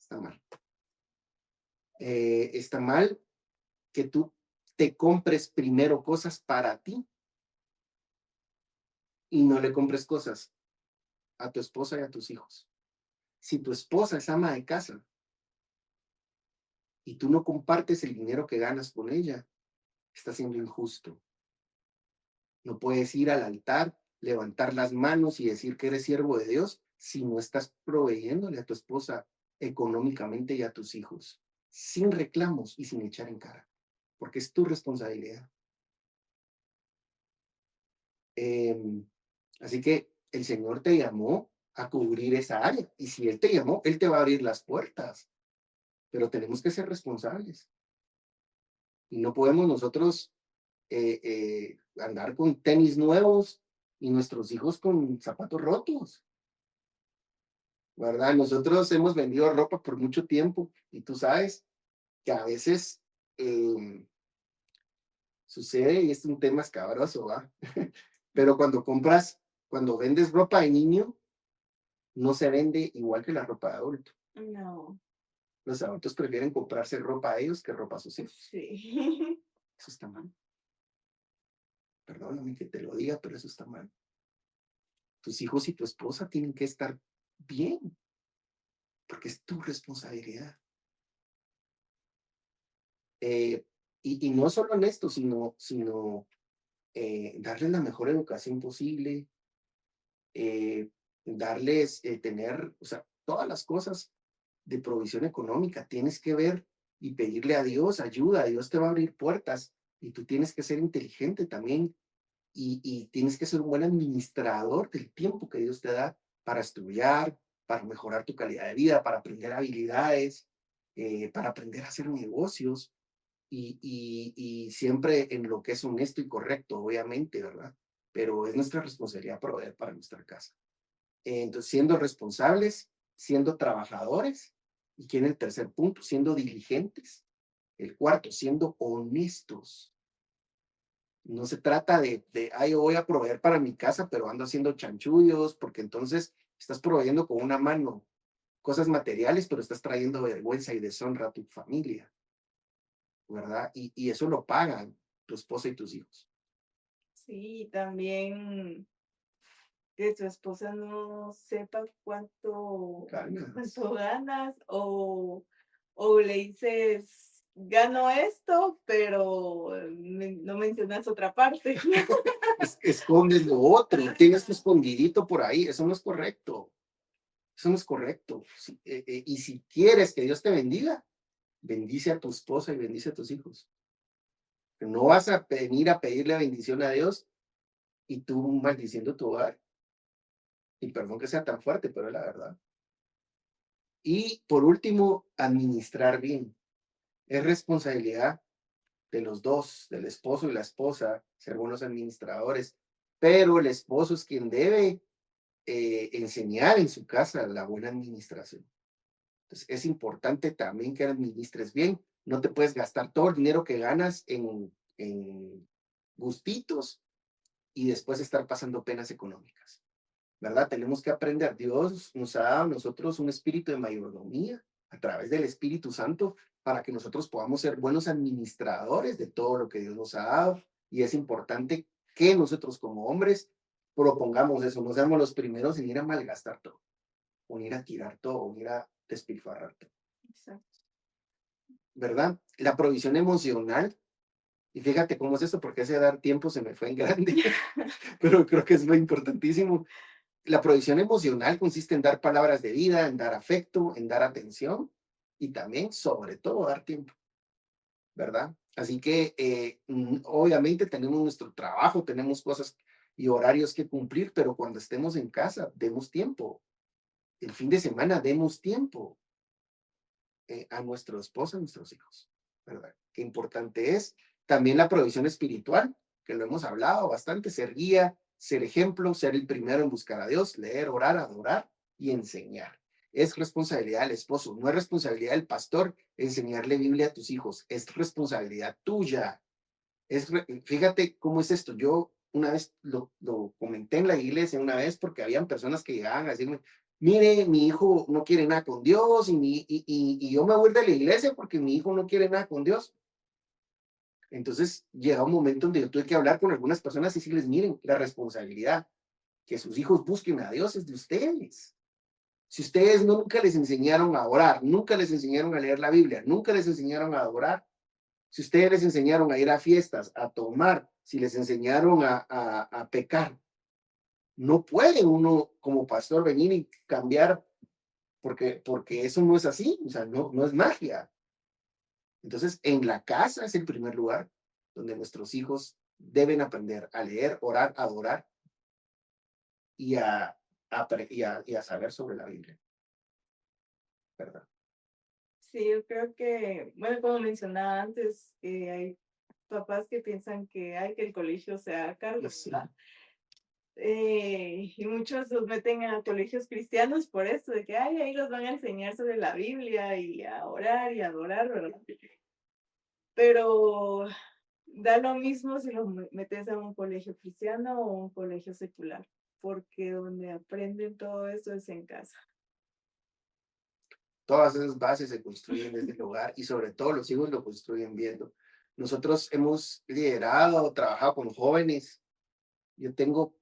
Está mal. Está mal que tú te compres primero cosas para ti y no le compres cosas a tu esposa y a tus hijos. Si tu esposa es ama de casa y tú no compartes el dinero que ganas con ella, estás siendo injusto. No puedes ir al altar, levantar las manos y decir que eres siervo de Dios si no estás proveyéndole a tu esposa económicamente y a tus hijos, sin reclamos y sin echar en cara. porque es tu responsabilidad. Em, Así que el Señor te llamó a cubrir esa área. Y si Él te llamó, Él te va a abrir las puertas. Pero tenemos que ser responsables. Y no podemos nosotros andar con tenis nuevos y nuestros hijos con zapatos rotos, ¿verdad? Nosotros hemos vendido ropa por mucho tiempo y tú sabes que a veces em, sucede, y es un tema escabroso, ¿va? Pero cuando vendes ropa de niño, no se vende igual que la ropa de adulto. No, Los adultos prefieren comprarse ropa a ellos que ropa a sus hijos. sí. Eso está mal. Perdóname que te lo diga, pero eso está mal. Tus hijos y tu esposa tienen que estar bien, porque es tu responsabilidad. Eh, y no solo en esto, sino darles la mejor educación posible, eh, darles, tener, o sea, todas las cosas de provisión económica. Tienes que ver y pedirle a Dios ayuda. Dios te va a abrir puertas y tú tienes que ser inteligente también y tienes que ser un buen administrador del tiempo que Dios te da para estudiar, para mejorar tu calidad de vida, para aprender habilidades, para aprender a hacer negocios y siempre en lo que es honesto y correcto, obviamente, ¿verdad? Pero es nuestra responsabilidad proveer para nuestra casa. Entonces, siendo responsables, siendo trabajadores, y que en el tercer punto, siendo diligentes. El cuarto, siendo honestos. No se trata ay, yo voy a proveer para mi casa, pero ando haciendo chanchullos, porque entonces estás proveyendo con una mano cosas materiales, pero estás trayendo vergüenza y deshonra a tu familia, ¿verdad? Y eso lo pagan tu esposa y tus hijos. Sí, también que tu esposa no sepa Ganas. cuánto ganas o le dices, gano esto, pero no mencionas otra parte. Escondes lo otro, tienes tu escondidito por ahí, eso no es correcto. Eso no es correcto. Y si quieres que Dios te bendiga, bendice a tu esposa y bendice a tus hijos. No vas a venir a pedirle bendición a Dios y tú maldiciendo tu hogar. Y perdón que sea tan fuerte, pero es la verdad. Y por último, administrar bien. Es responsabilidad de los dos, del esposo y la esposa, ser buenos administradores. Pero el esposo es quien debe enseñar en su casa la buena administración. Entonces, es importante también que administres bien. No te puedes gastar todo el dinero que ganas en gustitos y después estar pasando penas económicas, ¿verdad? Tenemos que aprender. Dios nos ha dado a nosotros un espíritu de mayordomía a través del Espíritu Santo para que nosotros podamos ser buenos administradores de todo lo que Dios nos ha dado. Y es importante que nosotros como hombres propongamos eso, no seamos los primeros en ir a malgastar todo, o en ir a tirar todo, o en ir a despilfarrar todo. Exacto. ¿Verdad? La provisión emocional, y fíjate cómo es esto, porque ese dar tiempo se me fue en grande, pero creo que es lo importantísimo. La provisión emocional consiste en dar palabras de vida, en dar afecto, en dar atención y también, sobre todo, dar tiempo, ¿verdad? Así que, obviamente, tenemos nuestro trabajo, tenemos cosas y horarios que cumplir, pero cuando estemos en casa, demos tiempo. El fin de semana, demos tiempo a nuestra esposa, a nuestros hijos, ¿verdad? Qué importante es. También la provisión espiritual, que lo hemos hablado bastante, ser guía, ser ejemplo, ser el primero en buscar a Dios, leer, orar, adorar y enseñar. Es responsabilidad del esposo, no es responsabilidad del pastor enseñarle Biblia a tus hijos, es responsabilidad tuya. Fíjate cómo es esto. Yo una vez lo comenté en la iglesia, una vez, porque habían personas que llegaban a decirme, mire, mi hijo no quiere nada con Dios y yo me voy de la iglesia porque mi hijo no quiere nada con Dios. Entonces llega un momento donde yo tuve que hablar con algunas personas y decirles, miren, la responsabilidad que sus hijos busquen a Dios es de ustedes. Si ustedes nunca les enseñaron a orar, nunca les enseñaron a leer la Biblia, nunca les enseñaron a adorar, si ustedes les enseñaron a ir a fiestas, a tomar, si les enseñaron a pecar, no puede uno como pastor venir y cambiar porque eso no es así, o sea, no es magia. Entonces, en la casa es el primer lugar donde nuestros hijos deben aprender a leer, orar, adorar y a saber sobre la Biblia, ¿verdad? Sí, yo creo que, bueno, como mencionaba antes, hay papás que piensan que hay que el colegio se haga cargo, Sí, ¿verdad? Y muchos los meten a colegios cristianos por eso, de que ay, ahí los van a enseñar sobre la Biblia y a orar y a adorar, ¿verdad? Pero da lo mismo si los metes a un colegio cristiano o un colegio secular, porque donde aprenden todo eso es en casa. todas esas bases se construyen desde el hogar y sobre todo los hijos lo construyen viendo. Nosotros hemos liderado o trabajado con jóvenes. Yo tengo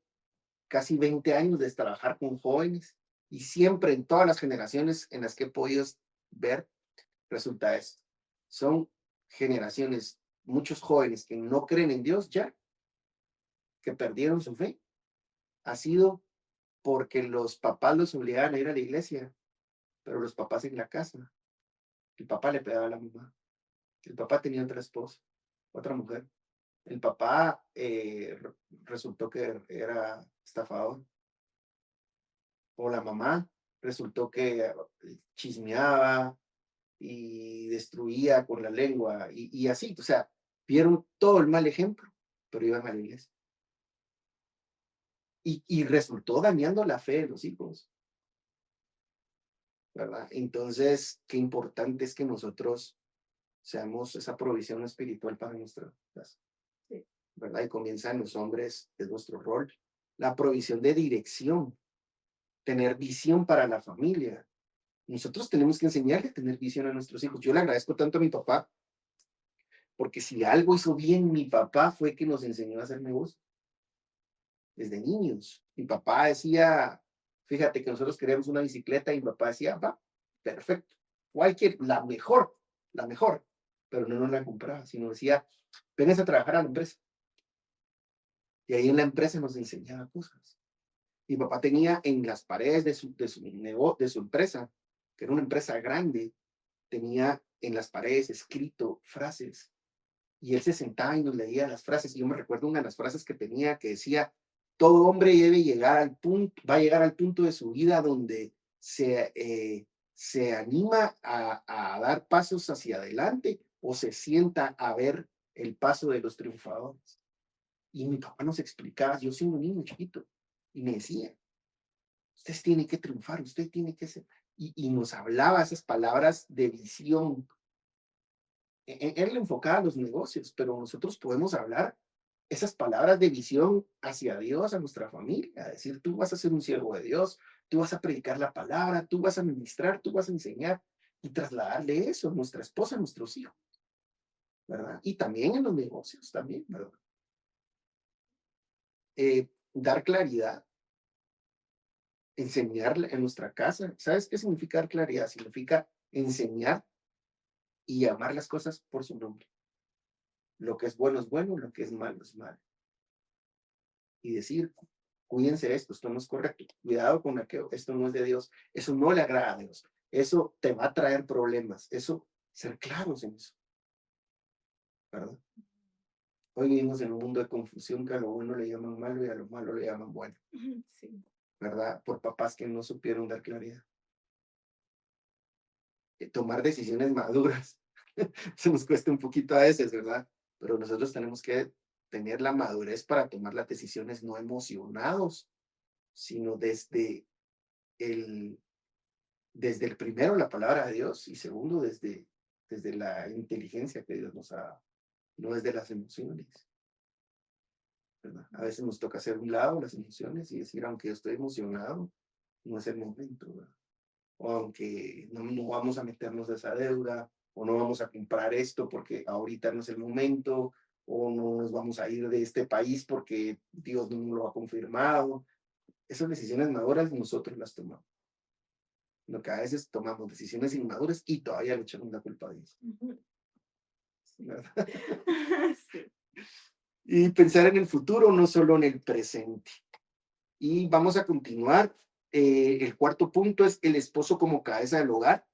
casi 20 años de trabajar con jóvenes y siempre en todas las generaciones en las que he podido ver, resulta esto. Son generaciones, muchos jóvenes que no creen en Dios ya, que perdieron su fe. Ha sido porque los papás los obligaban a ir a la iglesia, pero los papás en la casa. El papá le pegaba a la mamá. El papá tenía otra esposa, otra mujer. El papá resultó que era estafador. O la mamá resultó que chismeaba y destruía con la lengua y así, o sea, vieron todo el mal ejemplo, pero iban a la iglesia. Y resultó dañando la fe de los hijos, ¿verdad? Entonces, qué importante es que nosotros seamos esa provisión espiritual para nuestra casa, Sí. ¿verdad? Y comienzan los hombres, es nuestro rol, la provisión de dirección, tener visión para la familia. Nosotros tenemos que enseñarle a tener visión a nuestros hijos. Yo le agradezco tanto a mi papá, porque si algo hizo bien mi papá fue que nos enseñó a hacer negocios desde niños. Mi papá decía, fíjate que nosotros queríamos una bicicleta y mi papá decía, va, perfecto, cualquier, la mejor, pero no nos la compraba, sino decía, vengas a trabajar a la empresa. Y ahí en la empresa nos enseñaba cosas. Mi papá tenía en las paredes de su empresa, que era una empresa grande, tenía en las paredes escrito frases y él se sentaba y nos leía las frases. Y yo me recuerdo una de las frases que tenía que decía, todo hombre debe llegar al punto, va a llegar al punto de su vida donde se anima a dar pasos hacia adelante o se sienta a ver el paso de los triunfadores. Y mi papá nos explicaba, yo siendo un niño chiquito, y me decía, usted tiene que triunfar, usted tiene que ser, y nos hablaba esas palabras de visión. Él le enfocaba a los negocios, pero nosotros podemos hablar esas palabras de visión hacia Dios, a nuestra familia, decir, tú vas a ser un siervo de Dios, tú vas a predicar la palabra, tú vas a ministrar, tú vas a enseñar y trasladarle eso a nuestra esposa, a nuestros hijos, ¿verdad? Y también en los negocios, también, ¿verdad? Dar claridad, enseñarle en nuestra casa. ¿Sabes qué significa dar claridad? Significa enseñar y llamar las cosas por su nombre. Lo que es bueno, lo que es malo es malo. Y decir, cuídense de esto no es correcto, cuidado con aquello, esto no es de Dios, eso no le agrada a Dios, eso te va a traer problemas, eso, ser claros en eso, ¿verdad? Hoy vivimos en un mundo de confusión que a lo bueno le llaman malo y a lo malo le llaman bueno, Sí. ¿verdad? Por papás que no supieron dar claridad. Tomar decisiones maduras, se nos cuesta un poquito a veces, ¿verdad? Pero nosotros tenemos que tener la madurez para tomar las decisiones no emocionados, sino el, desde el primero la palabra de Dios y segundo desde la inteligencia que Dios nos ha dado, no desde las emociones, ¿verdad? A veces nos toca hacer un lado las emociones y decir, aunque yo estoy emocionado, no es el momento, ¿verdad? O aunque no vamos a meternos a esa deuda, o no vamos a comprar esto porque ahorita no es el momento, o no nos vamos a ir de este país porque Dios no lo ha confirmado. Esas decisiones maduras nosotros las tomamos. Lo que a veces tomamos decisiones inmaduras y todavía le echamos la culpa a Dios. Sí. ¿Verdad? Sí. Y pensar en el futuro, no solo en el presente. Y vamos a continuar. El cuarto punto es el esposo como cabeza del hogar.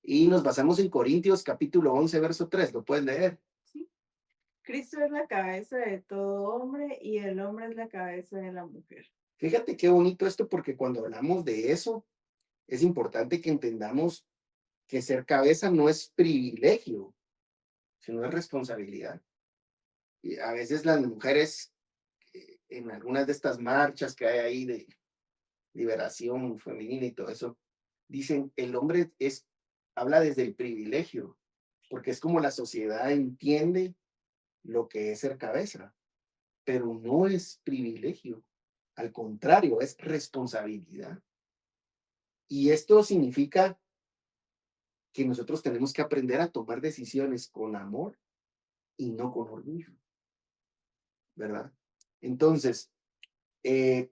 Y nos basamos en Corintios capítulo 11, verso 3. ¿Lo pueden leer? ¿sí? Cristo es la cabeza de todo hombre y el hombre es la cabeza de la mujer. Fíjate qué bonito esto, porque cuando hablamos de eso, es importante que entendamos que ser cabeza no es privilegio, sino es responsabilidad. Y a veces las mujeres, en algunas de estas marchas que hay ahí de liberación femenina y todo eso, dicen el hombre habla desde el privilegio, porque es como la sociedad entiende lo que es ser cabeza, pero no es privilegio, al contrario, es responsabilidad. Y esto significa que nosotros tenemos que aprender a tomar decisiones con amor y no con orgullo, ¿verdad? Entonces, eh,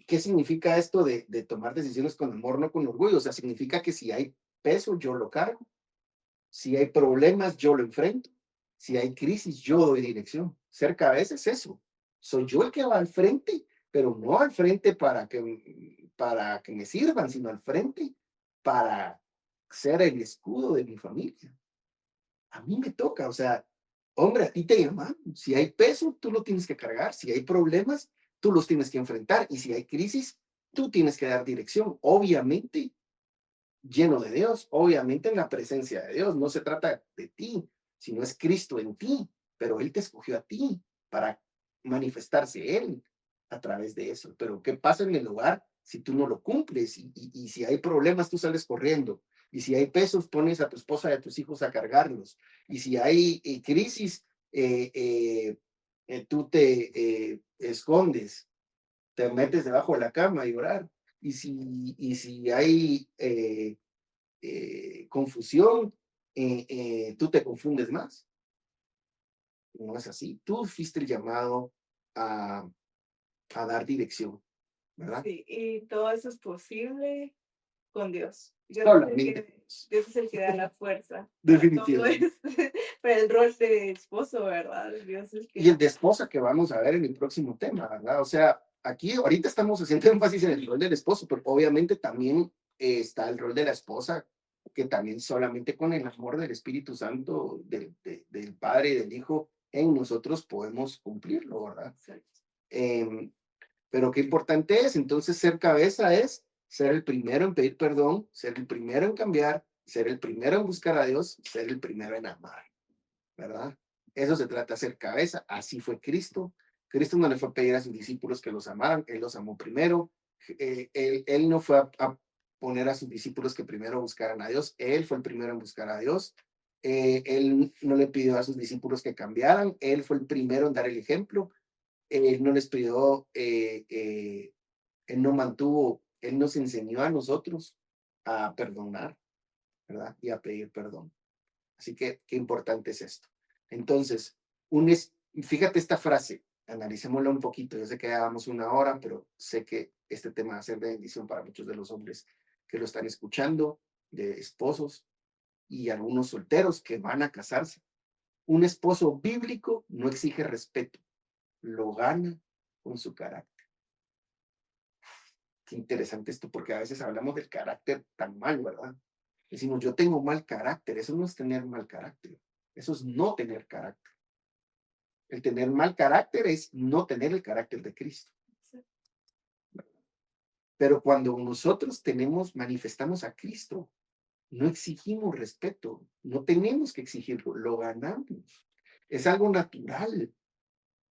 ¿qué significa esto de tomar decisiones con amor, no con orgullo? O sea, significa que si hay peso, yo lo cargo. Si hay problemas, yo lo enfrento. Si hay crisis, yo doy dirección. Ser cabeza es eso. Soy yo el que va al frente, pero no al frente para que me sirvan, sino al frente para ser el escudo de mi familia. A mí me toca, o sea, hombre, a ti te llaman. Si hay peso, tú lo tienes que cargar. Si hay problemas, tú los tienes que enfrentar. Y si hay crisis, tú tienes que dar dirección. Obviamente, lleno de Dios, obviamente en la presencia de Dios. No se trata de ti, sino es Cristo en ti, pero Él te escogió a ti para manifestarse Él a través de eso. Pero ¿qué pasa en el hogar si tú no lo cumples? Y si hay problemas, tú sales corriendo. Y si hay pesos, pones a tu esposa y a tus hijos a cargarlos. Y si hay crisis, tú te escondes, te metes debajo de la cama a llorar. Y si hay confusión, tú te confundes más. No es así. Tú fuiste el llamado a, a dar dirección, ¿verdad? Sí, y todo eso es posible con Dios. Solamente Dios. Dios es el que da la fuerza para todo Definitivamente. esto, para el rol de esposo, ¿verdad? Dios es el Y que... el de esposa que vamos a ver en el próximo tema, ¿verdad? O sea, aquí ahorita estamos haciendo énfasis en el rol del esposo, pero obviamente también está el rol de la esposa, que también solamente con el amor del Espíritu Santo, del Padre y del Hijo, en nosotros podemos cumplirlo, ¿verdad? Eh, pero qué importante es, entonces ser cabeza es ser el primero en pedir perdón, ser el primero en cambiar, ser el primero en buscar a Dios, ser el primero en amar, ¿verdad? Eso se trata de ser cabeza, así fue Cristo. Cristo no le fue a pedir a sus discípulos que los amaran, Él los amó primero. Él no fue a poner a sus discípulos que primero buscaran a Dios, Él fue el primero en buscar a Dios. Él no le pidió a sus discípulos que cambiaran, Él fue el primero en dar el ejemplo. Él no les pidió, Él no mantuvo, Él nos enseñó a nosotros a perdonar, ¿verdad? Y a pedir perdón. Así que qué importante es esto. Entonces, fíjate esta frase, analicémosla un poquito. Yo sé que llevamos una hora, pero sé que este tema va a ser de bendición para muchos de los hombres que lo están escuchando, de esposos y algunos solteros que van a casarse. Un esposo bíblico no exige respeto, lo gana con su carácter. Qué interesante esto, porque a veces hablamos del carácter tan mal, ¿verdad? Decimos, yo tengo mal carácter. Eso no es tener mal carácter. Eso es no tener carácter. El tener mal carácter es no tener el carácter de Cristo. Pero cuando nosotros manifestamos a Cristo, no exigimos respeto, no tenemos que exigirlo, lo ganamos. Es algo natural,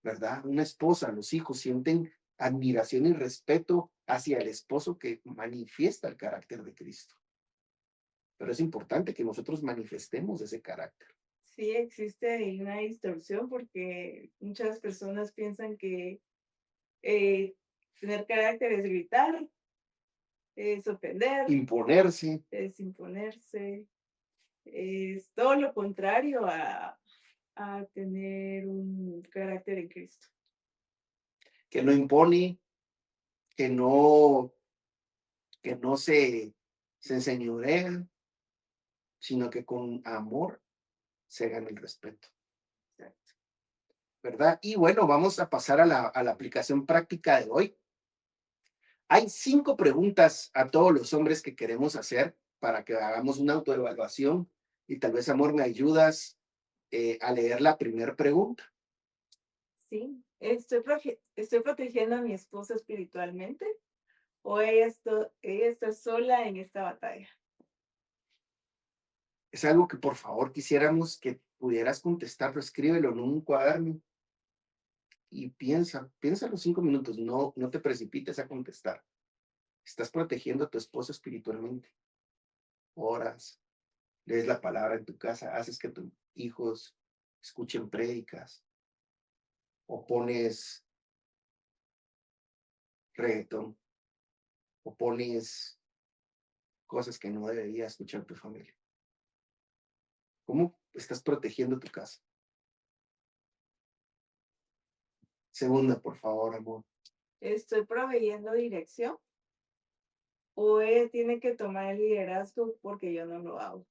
¿verdad? Una esposa, los hijos sienten admiración y respeto hacia el esposo que manifiesta el carácter de Cristo. Pero es importante que nosotros manifestemos ese carácter. Sí, existe ahí una distorsión porque muchas personas piensan que eh, tener carácter es gritar, es ofender, Imponerse, es imponerse, es todo lo contrario a tener un carácter en Cristo. que no impone, que no se enseñorea, sino que con amor se gana el respeto, ¿verdad? Y bueno, vamos a pasar a la aplicación práctica de hoy. Hay 5 preguntas a todos los hombres que queremos hacer para que hagamos una autoevaluación y tal vez, amor, me ayudas a leer la primera pregunta. Sí, estoy protegiendo a mi esposa espiritualmente o ella está sola en esta batalla. Es algo que por favor quisiéramos que pudieras contestarlo, escríbelo en un cuaderno y piensa los 5 minutos, no te precipites a contestar. Estás protegiendo a tu esposo espiritualmente. Oras, lees la palabra en tu casa, haces que tus hijos escuchen prédicas o pones reggaetón o pones cosas que no debería escuchar tu familia. ¿Cómo estás protegiendo tu casa? Segunda, por favor, amor. ¿Estoy proveyendo dirección o ella tiene que tomar el liderazgo porque yo no lo hago?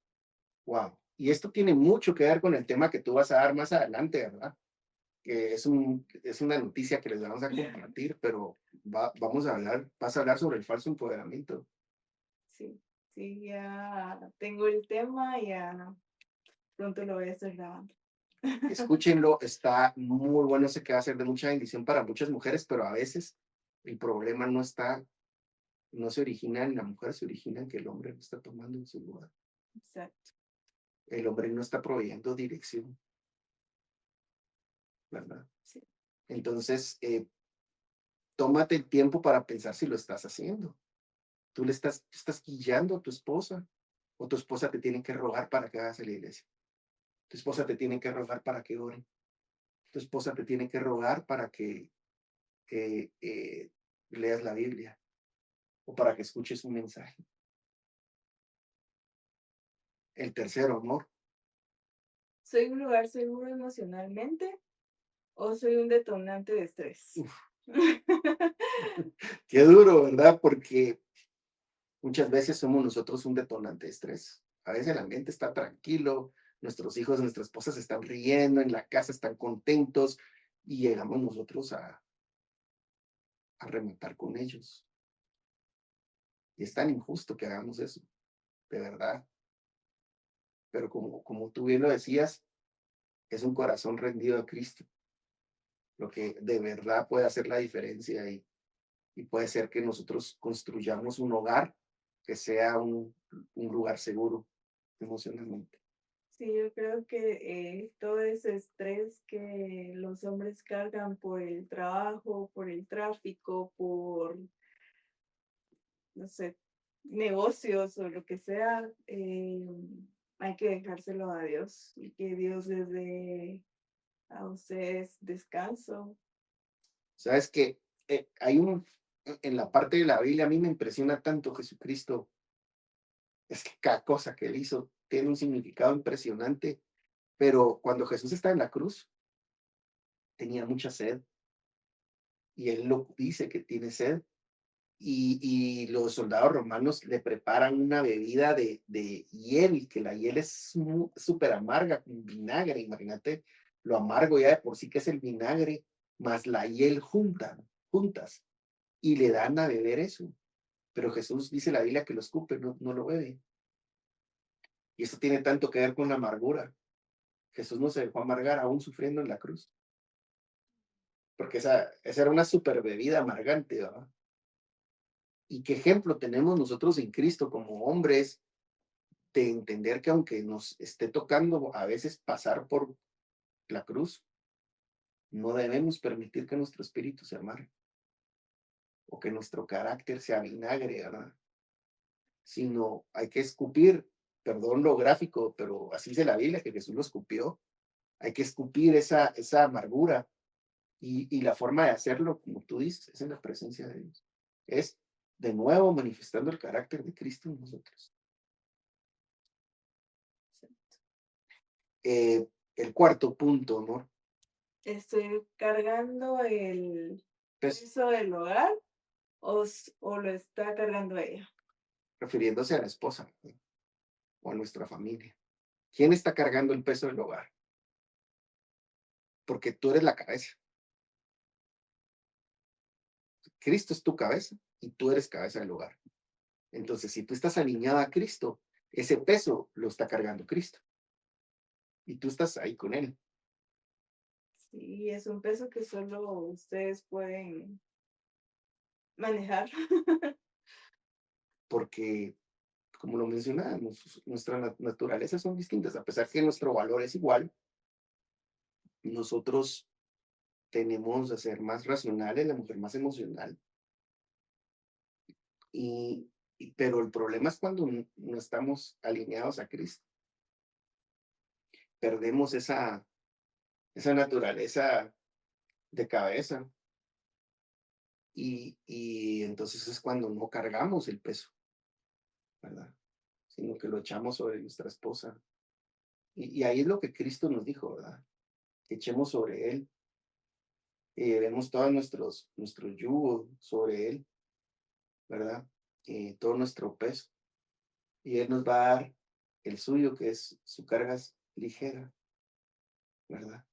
Wow. Y esto tiene mucho que ver con el tema que tú vas a dar más adelante, ¿verdad? Que es una noticia que les vamos a compartir, pero vamos a hablar, vas a hablar sobre el falso empoderamiento. Sí, sí, ya tengo el tema, ya pronto lo voy a estar grabando. Escúchenlo, está muy bueno, sé que va a ser de mucha bendición para muchas mujeres, pero a veces el problema no se origina en la mujer, se origina en que el hombre no está tomando en su lugar. Exacto. El hombre no está proveyendo dirección, ¿verdad? Sí. Entonces, tómate el tiempo para pensar si lo estás haciendo. Tú estás guiando a tu esposa, o tu esposa te tiene que rogar para que hagas la iglesia. Tu esposa te tiene que rogar para que oren. Tu esposa te tiene que rogar para que leas la Biblia o para que escuches un mensaje. El tercero, amor. ¿Soy un lugar seguro emocionalmente o soy un detonante de estrés? Uf, qué duro, ¿verdad? Porque muchas veces somos nosotros un detonante de estrés. A veces el ambiente está tranquilo, nuestros hijos, nuestras esposas están riendo, en la casa están contentos y llegamos nosotros a rematar con ellos. Y es tan injusto que hagamos eso, de verdad. Pero como tú bien lo decías, es un corazón rendido a Cristo, lo que de verdad puede hacer la diferencia y puede ser que nosotros construyamos un hogar que sea un lugar seguro emocionalmente. Sí, yo creo que todo ese estrés que los hombres cargan por el trabajo, por el tráfico, por, no sé, negocios o lo que sea, hay que dejárselo a Dios y que Dios les dé a ustedes descanso. Sabes que en la parte de la Biblia, a mí me impresiona tanto Jesucristo, es que cada cosa que él hizo tiene un significado impresionante, pero cuando Jesús está en la cruz, tenía mucha sed y él lo dice que tiene sed y los soldados romanos le preparan una bebida de hiel, que la hiel es súper amarga, con vinagre, imagínate lo amargo ya de por sí que es el vinagre, más la hiel juntas, y le dan a beber eso. Pero Jesús dice la Biblia que lo escupe, no lo bebe. Y eso tiene tanto que ver con la amargura. Jesús no se dejó amargar aún sufriendo en la cruz, porque esa era una super bebida amargante, ¿verdad? Y qué ejemplo tenemos nosotros en Cristo como hombres de entender que aunque nos esté tocando a veces pasar por la cruz, no debemos permitir que nuestro espíritu se amargue o que nuestro carácter se avinagre, ¿verdad? Sino hay que escupir, perdón lo gráfico, pero así dice la Biblia, que Jesús lo escupió. Hay que escupir esa amargura y la forma de hacerlo, como tú dices, es en la presencia de Dios. Es de nuevo manifestando el carácter de Cristo en nosotros. El cuarto punto, amor, ¿Estoy cargando el es peso del hogar o lo está cargando ella? refiriéndose a la esposa, ¿no? O a nuestra familia. ¿Quién está cargando el peso del hogar? Porque tú eres la cabeza. Cristo es tu cabeza y tú eres cabeza del hogar. Entonces, si tú estás alineada a Cristo, ese peso lo está cargando Cristo y tú estás ahí con Él, Sí, es un peso que solo ustedes pueden manejar. porque, como lo mencionábamos, nuestras naturalezas son distintas, a pesar que nuestro valor es igual, nosotros tenemos a ser más racionales, la mujer más emocional, y, pero el problema es cuando no estamos alineados a Cristo, perdemos esa naturaleza de cabeza y entonces es cuando no cargamos el peso, ¿verdad? Sino que lo echamos sobre nuestra esposa. Y ahí es lo que Cristo nos dijo, ¿verdad? Que echemos sobre Él y llevemos todos nuestros yugos sobre Él, ¿verdad? Todo nuestro peso. Y Él nos va a dar el suyo, que es su carga ligera, ¿verdad?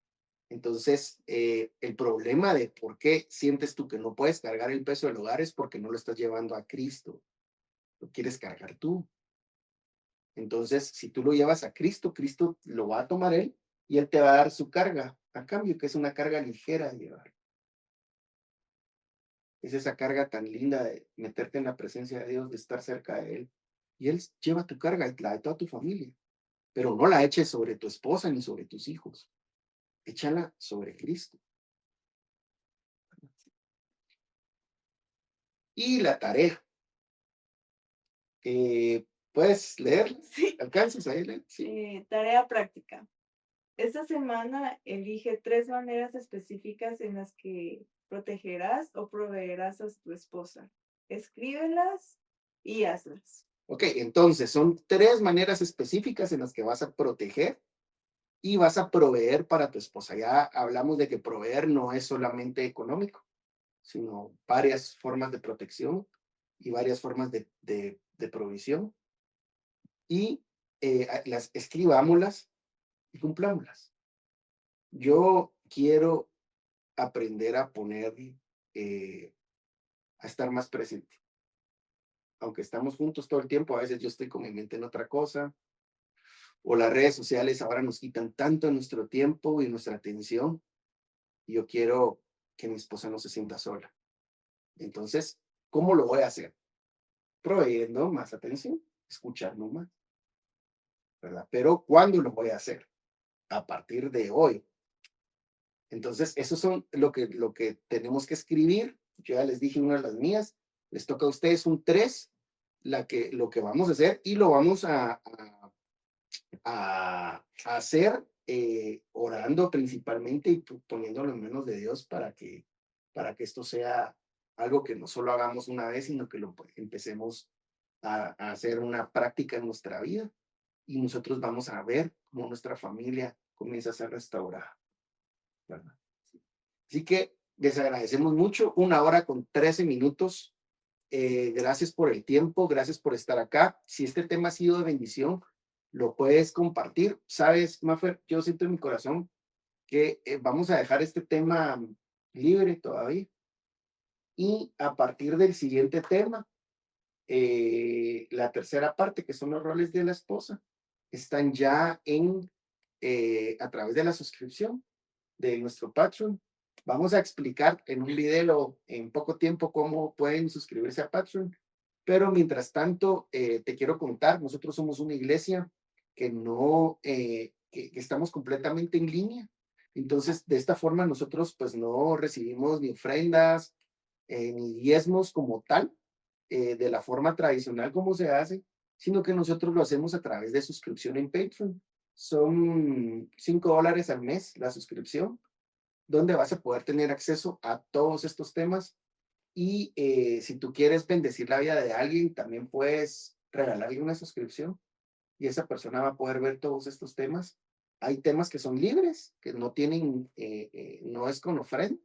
Entonces, el problema de por qué sientes tú que no puedes cargar el peso del hogar es porque no lo estás llevando a Cristo, lo quieres cargar tú. Entonces, si tú lo llevas a Cristo, Cristo lo va a tomar Él y Él te va a dar su carga, a cambio que es una carga ligera de llevar. Es esa carga tan linda de meterte en la presencia de Dios, de estar cerca de Él. Y Él lleva tu carga y la de toda tu familia, pero no la eches sobre tu esposa ni sobre tus hijos. Échala sobre Cristo. Y la tarea. ¿Puedes leer? Sí. ¿Alcanzas a leer? Sí. Tarea práctica. Esta semana elige 3 maneras específicas en las que protegerás o proveerás a tu esposa. Escríbelas y hazlas. Ok, entonces son 3 maneras específicas en las que vas a proteger y vas a proveer para tu esposa. Ya hablamos de que proveer no es solamente económico, sino varias formas de protección y varias formas de provisión. Y las escribámoslas y cumplámoslas. Yo quiero aprender a poner, eh, a estar más presente. Aunque estamos juntos todo el tiempo, a veces yo estoy con mi mente en otra cosa, o las redes sociales ahora nos quitan tanto nuestro tiempo y nuestra atención. Y yo quiero que mi esposa no se sienta sola. Entonces, ¿cómo lo voy a hacer? Proveyendo más atención, escuchando más, ¿verdad? Pero ¿cuándo lo voy a hacer? A partir de hoy. Entonces, esos son lo que tenemos que escribir. Yo ya les dije una de las mías. Les toca a ustedes un 3, lo que vamos a hacer y lo vamos a hacer orando principalmente y poniéndolo en manos de Dios para que esto sea algo que no solo hagamos una vez, sino que lo empecemos a hacer una práctica en nuestra vida y nosotros vamos a ver cómo nuestra familia comienza a ser restaurada, ¿verdad? Así que les agradecemos mucho, 1 hora con 13 minutos. Gracias por el tiempo, gracias por estar acá. Si este tema ha sido de bendición, lo puedes compartir. Sabes, Mafer, yo siento en mi corazón que vamos a dejar este tema libre todavía. Y a partir del siguiente tema, la tercera parte, que son los roles de la esposa, están ya a través de la suscripción de nuestro Patreon. Vamos a explicar en un video en poco tiempo cómo pueden suscribirse a Patreon, pero mientras tanto te quiero contar, nosotros somos una iglesia que no, que estamos completamente en línea. Entonces, de esta forma nosotros pues no recibimos ni ofrendas, ni diezmos como tal, de la forma tradicional como se hace, sino que nosotros lo hacemos a través de suscripción en Patreon. Son $5 al mes la suscripción, donde vas a poder tener acceso a todos estos temas. Y si tú quieres bendecir la vida de alguien, también puedes regalarle una suscripción y esa persona va a poder ver todos estos temas. Hay temas que son libres, que no tienen, no es con ofrenda,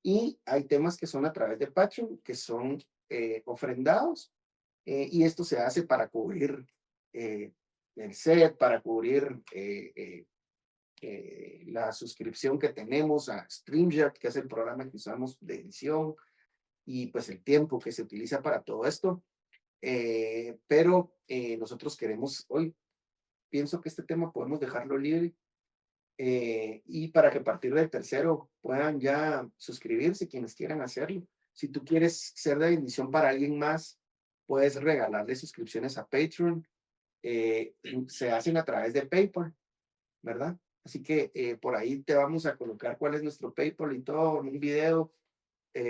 y hay temas que son a través de Patreon, que son ofrendados, y esto se hace para cubrir eh, el set, para cubrir la suscripción que tenemos a StreamYard, que es el programa que usamos de edición, y pues el tiempo que se utiliza para todo esto. Pero nosotros queremos hoy, pienso que este tema podemos dejarlo libre y para que a partir del tercero puedan ya suscribirse quienes quieran hacerlo. Si tú quieres ser de bendición para alguien más, puedes regalarle suscripciones a Patreon. Se hacen a través de PayPal, ¿verdad? Así que por ahí te vamos a colocar cuál es nuestro PayPal y todo en un video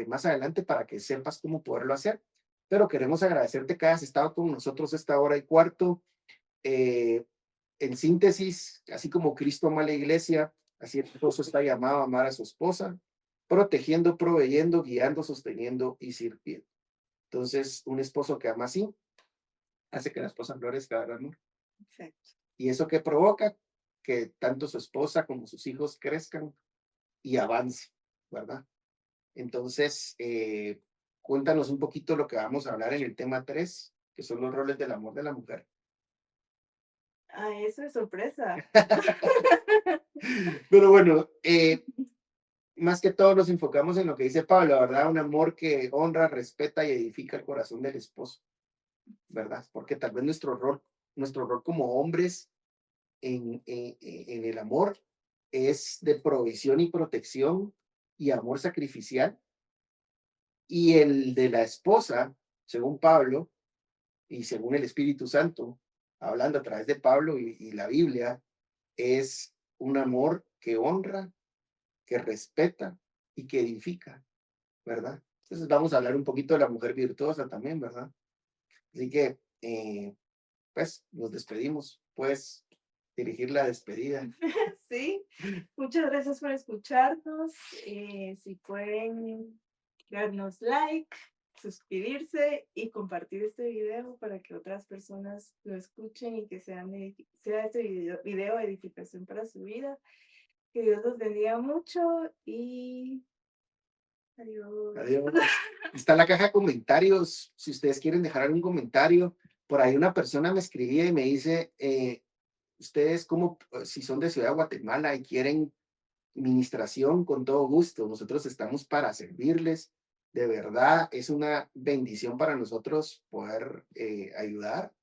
más adelante para que sepas cómo poderlo hacer. Pero queremos agradecerte que hayas estado con nosotros esta hora y cuarto. Eh, en síntesis, así como Cristo ama a la iglesia, así el esposo está llamado a amar a su esposa, protegiendo, proveyendo, guiando, sosteniendo y sirviendo. Entonces, un esposo que ama así, hace que la esposa florezca, ¿verdad, amor? Exacto. Y eso que provoca que tanto su esposa como sus hijos crezcan y avancen, ¿verdad? Entonces, cuéntanos un poquito lo que vamos a hablar en el tema 3, que son los roles del amor de la mujer. Ah, eso es sorpresa. Pero bueno, más que todo nos enfocamos en lo que dice Pablo, ¿verdad? Un amor que honra, respeta y edifica el corazón del esposo, ¿verdad? Porque tal vez nuestro rol como hombres en el amor es de provisión y protección y amor sacrificial, y el de la esposa, según Pablo y según el Espíritu Santo, hablando a través de Pablo y la Biblia, es un amor que honra, que respeta y que edifica, ¿verdad? Entonces vamos a hablar un poquito de la mujer virtuosa también, ¿verdad? Así que, pues, nos despedimos. Puedes dirigir la despedida. Sí, muchas gracias por escucharnos. Si pueden darnos like, suscribirse y compartir este video para que otras personas lo escuchen y que sea este video edificación para su vida. Que Dios los bendiga mucho y adiós. Adiós. Está la caja de comentarios. Si ustedes quieren dejar algún comentario, por ahí una persona me escribía y me dice, ustedes como, si son de Ciudad de Guatemala y quieren ministración, con todo gusto. Nosotros estamos para servirles. De verdad, es una bendición para nosotros poder ayudar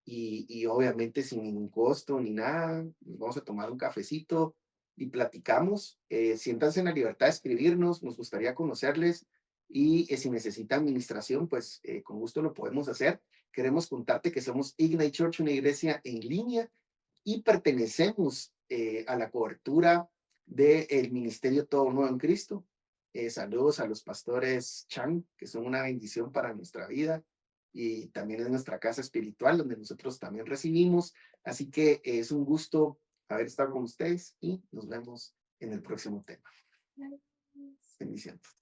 y obviamente sin ningún costo ni nada. Nos vamos a tomar un cafecito y platicamos. Siéntanse en la libertad de escribirnos, nos gustaría conocerles y si necesitan administración, pues con gusto lo podemos hacer. Queremos contarte que somos Ignite Church, una iglesia en línea y pertenecemos a la cobertura del Ministerio Todo Nuevo en Cristo. Saludos a los pastores Chan, que son una bendición para nuestra vida y también es nuestra casa espiritual donde nosotros también recibimos. Así que es un gusto haber estado con ustedes y nos vemos en el próximo tema. Bendiciones.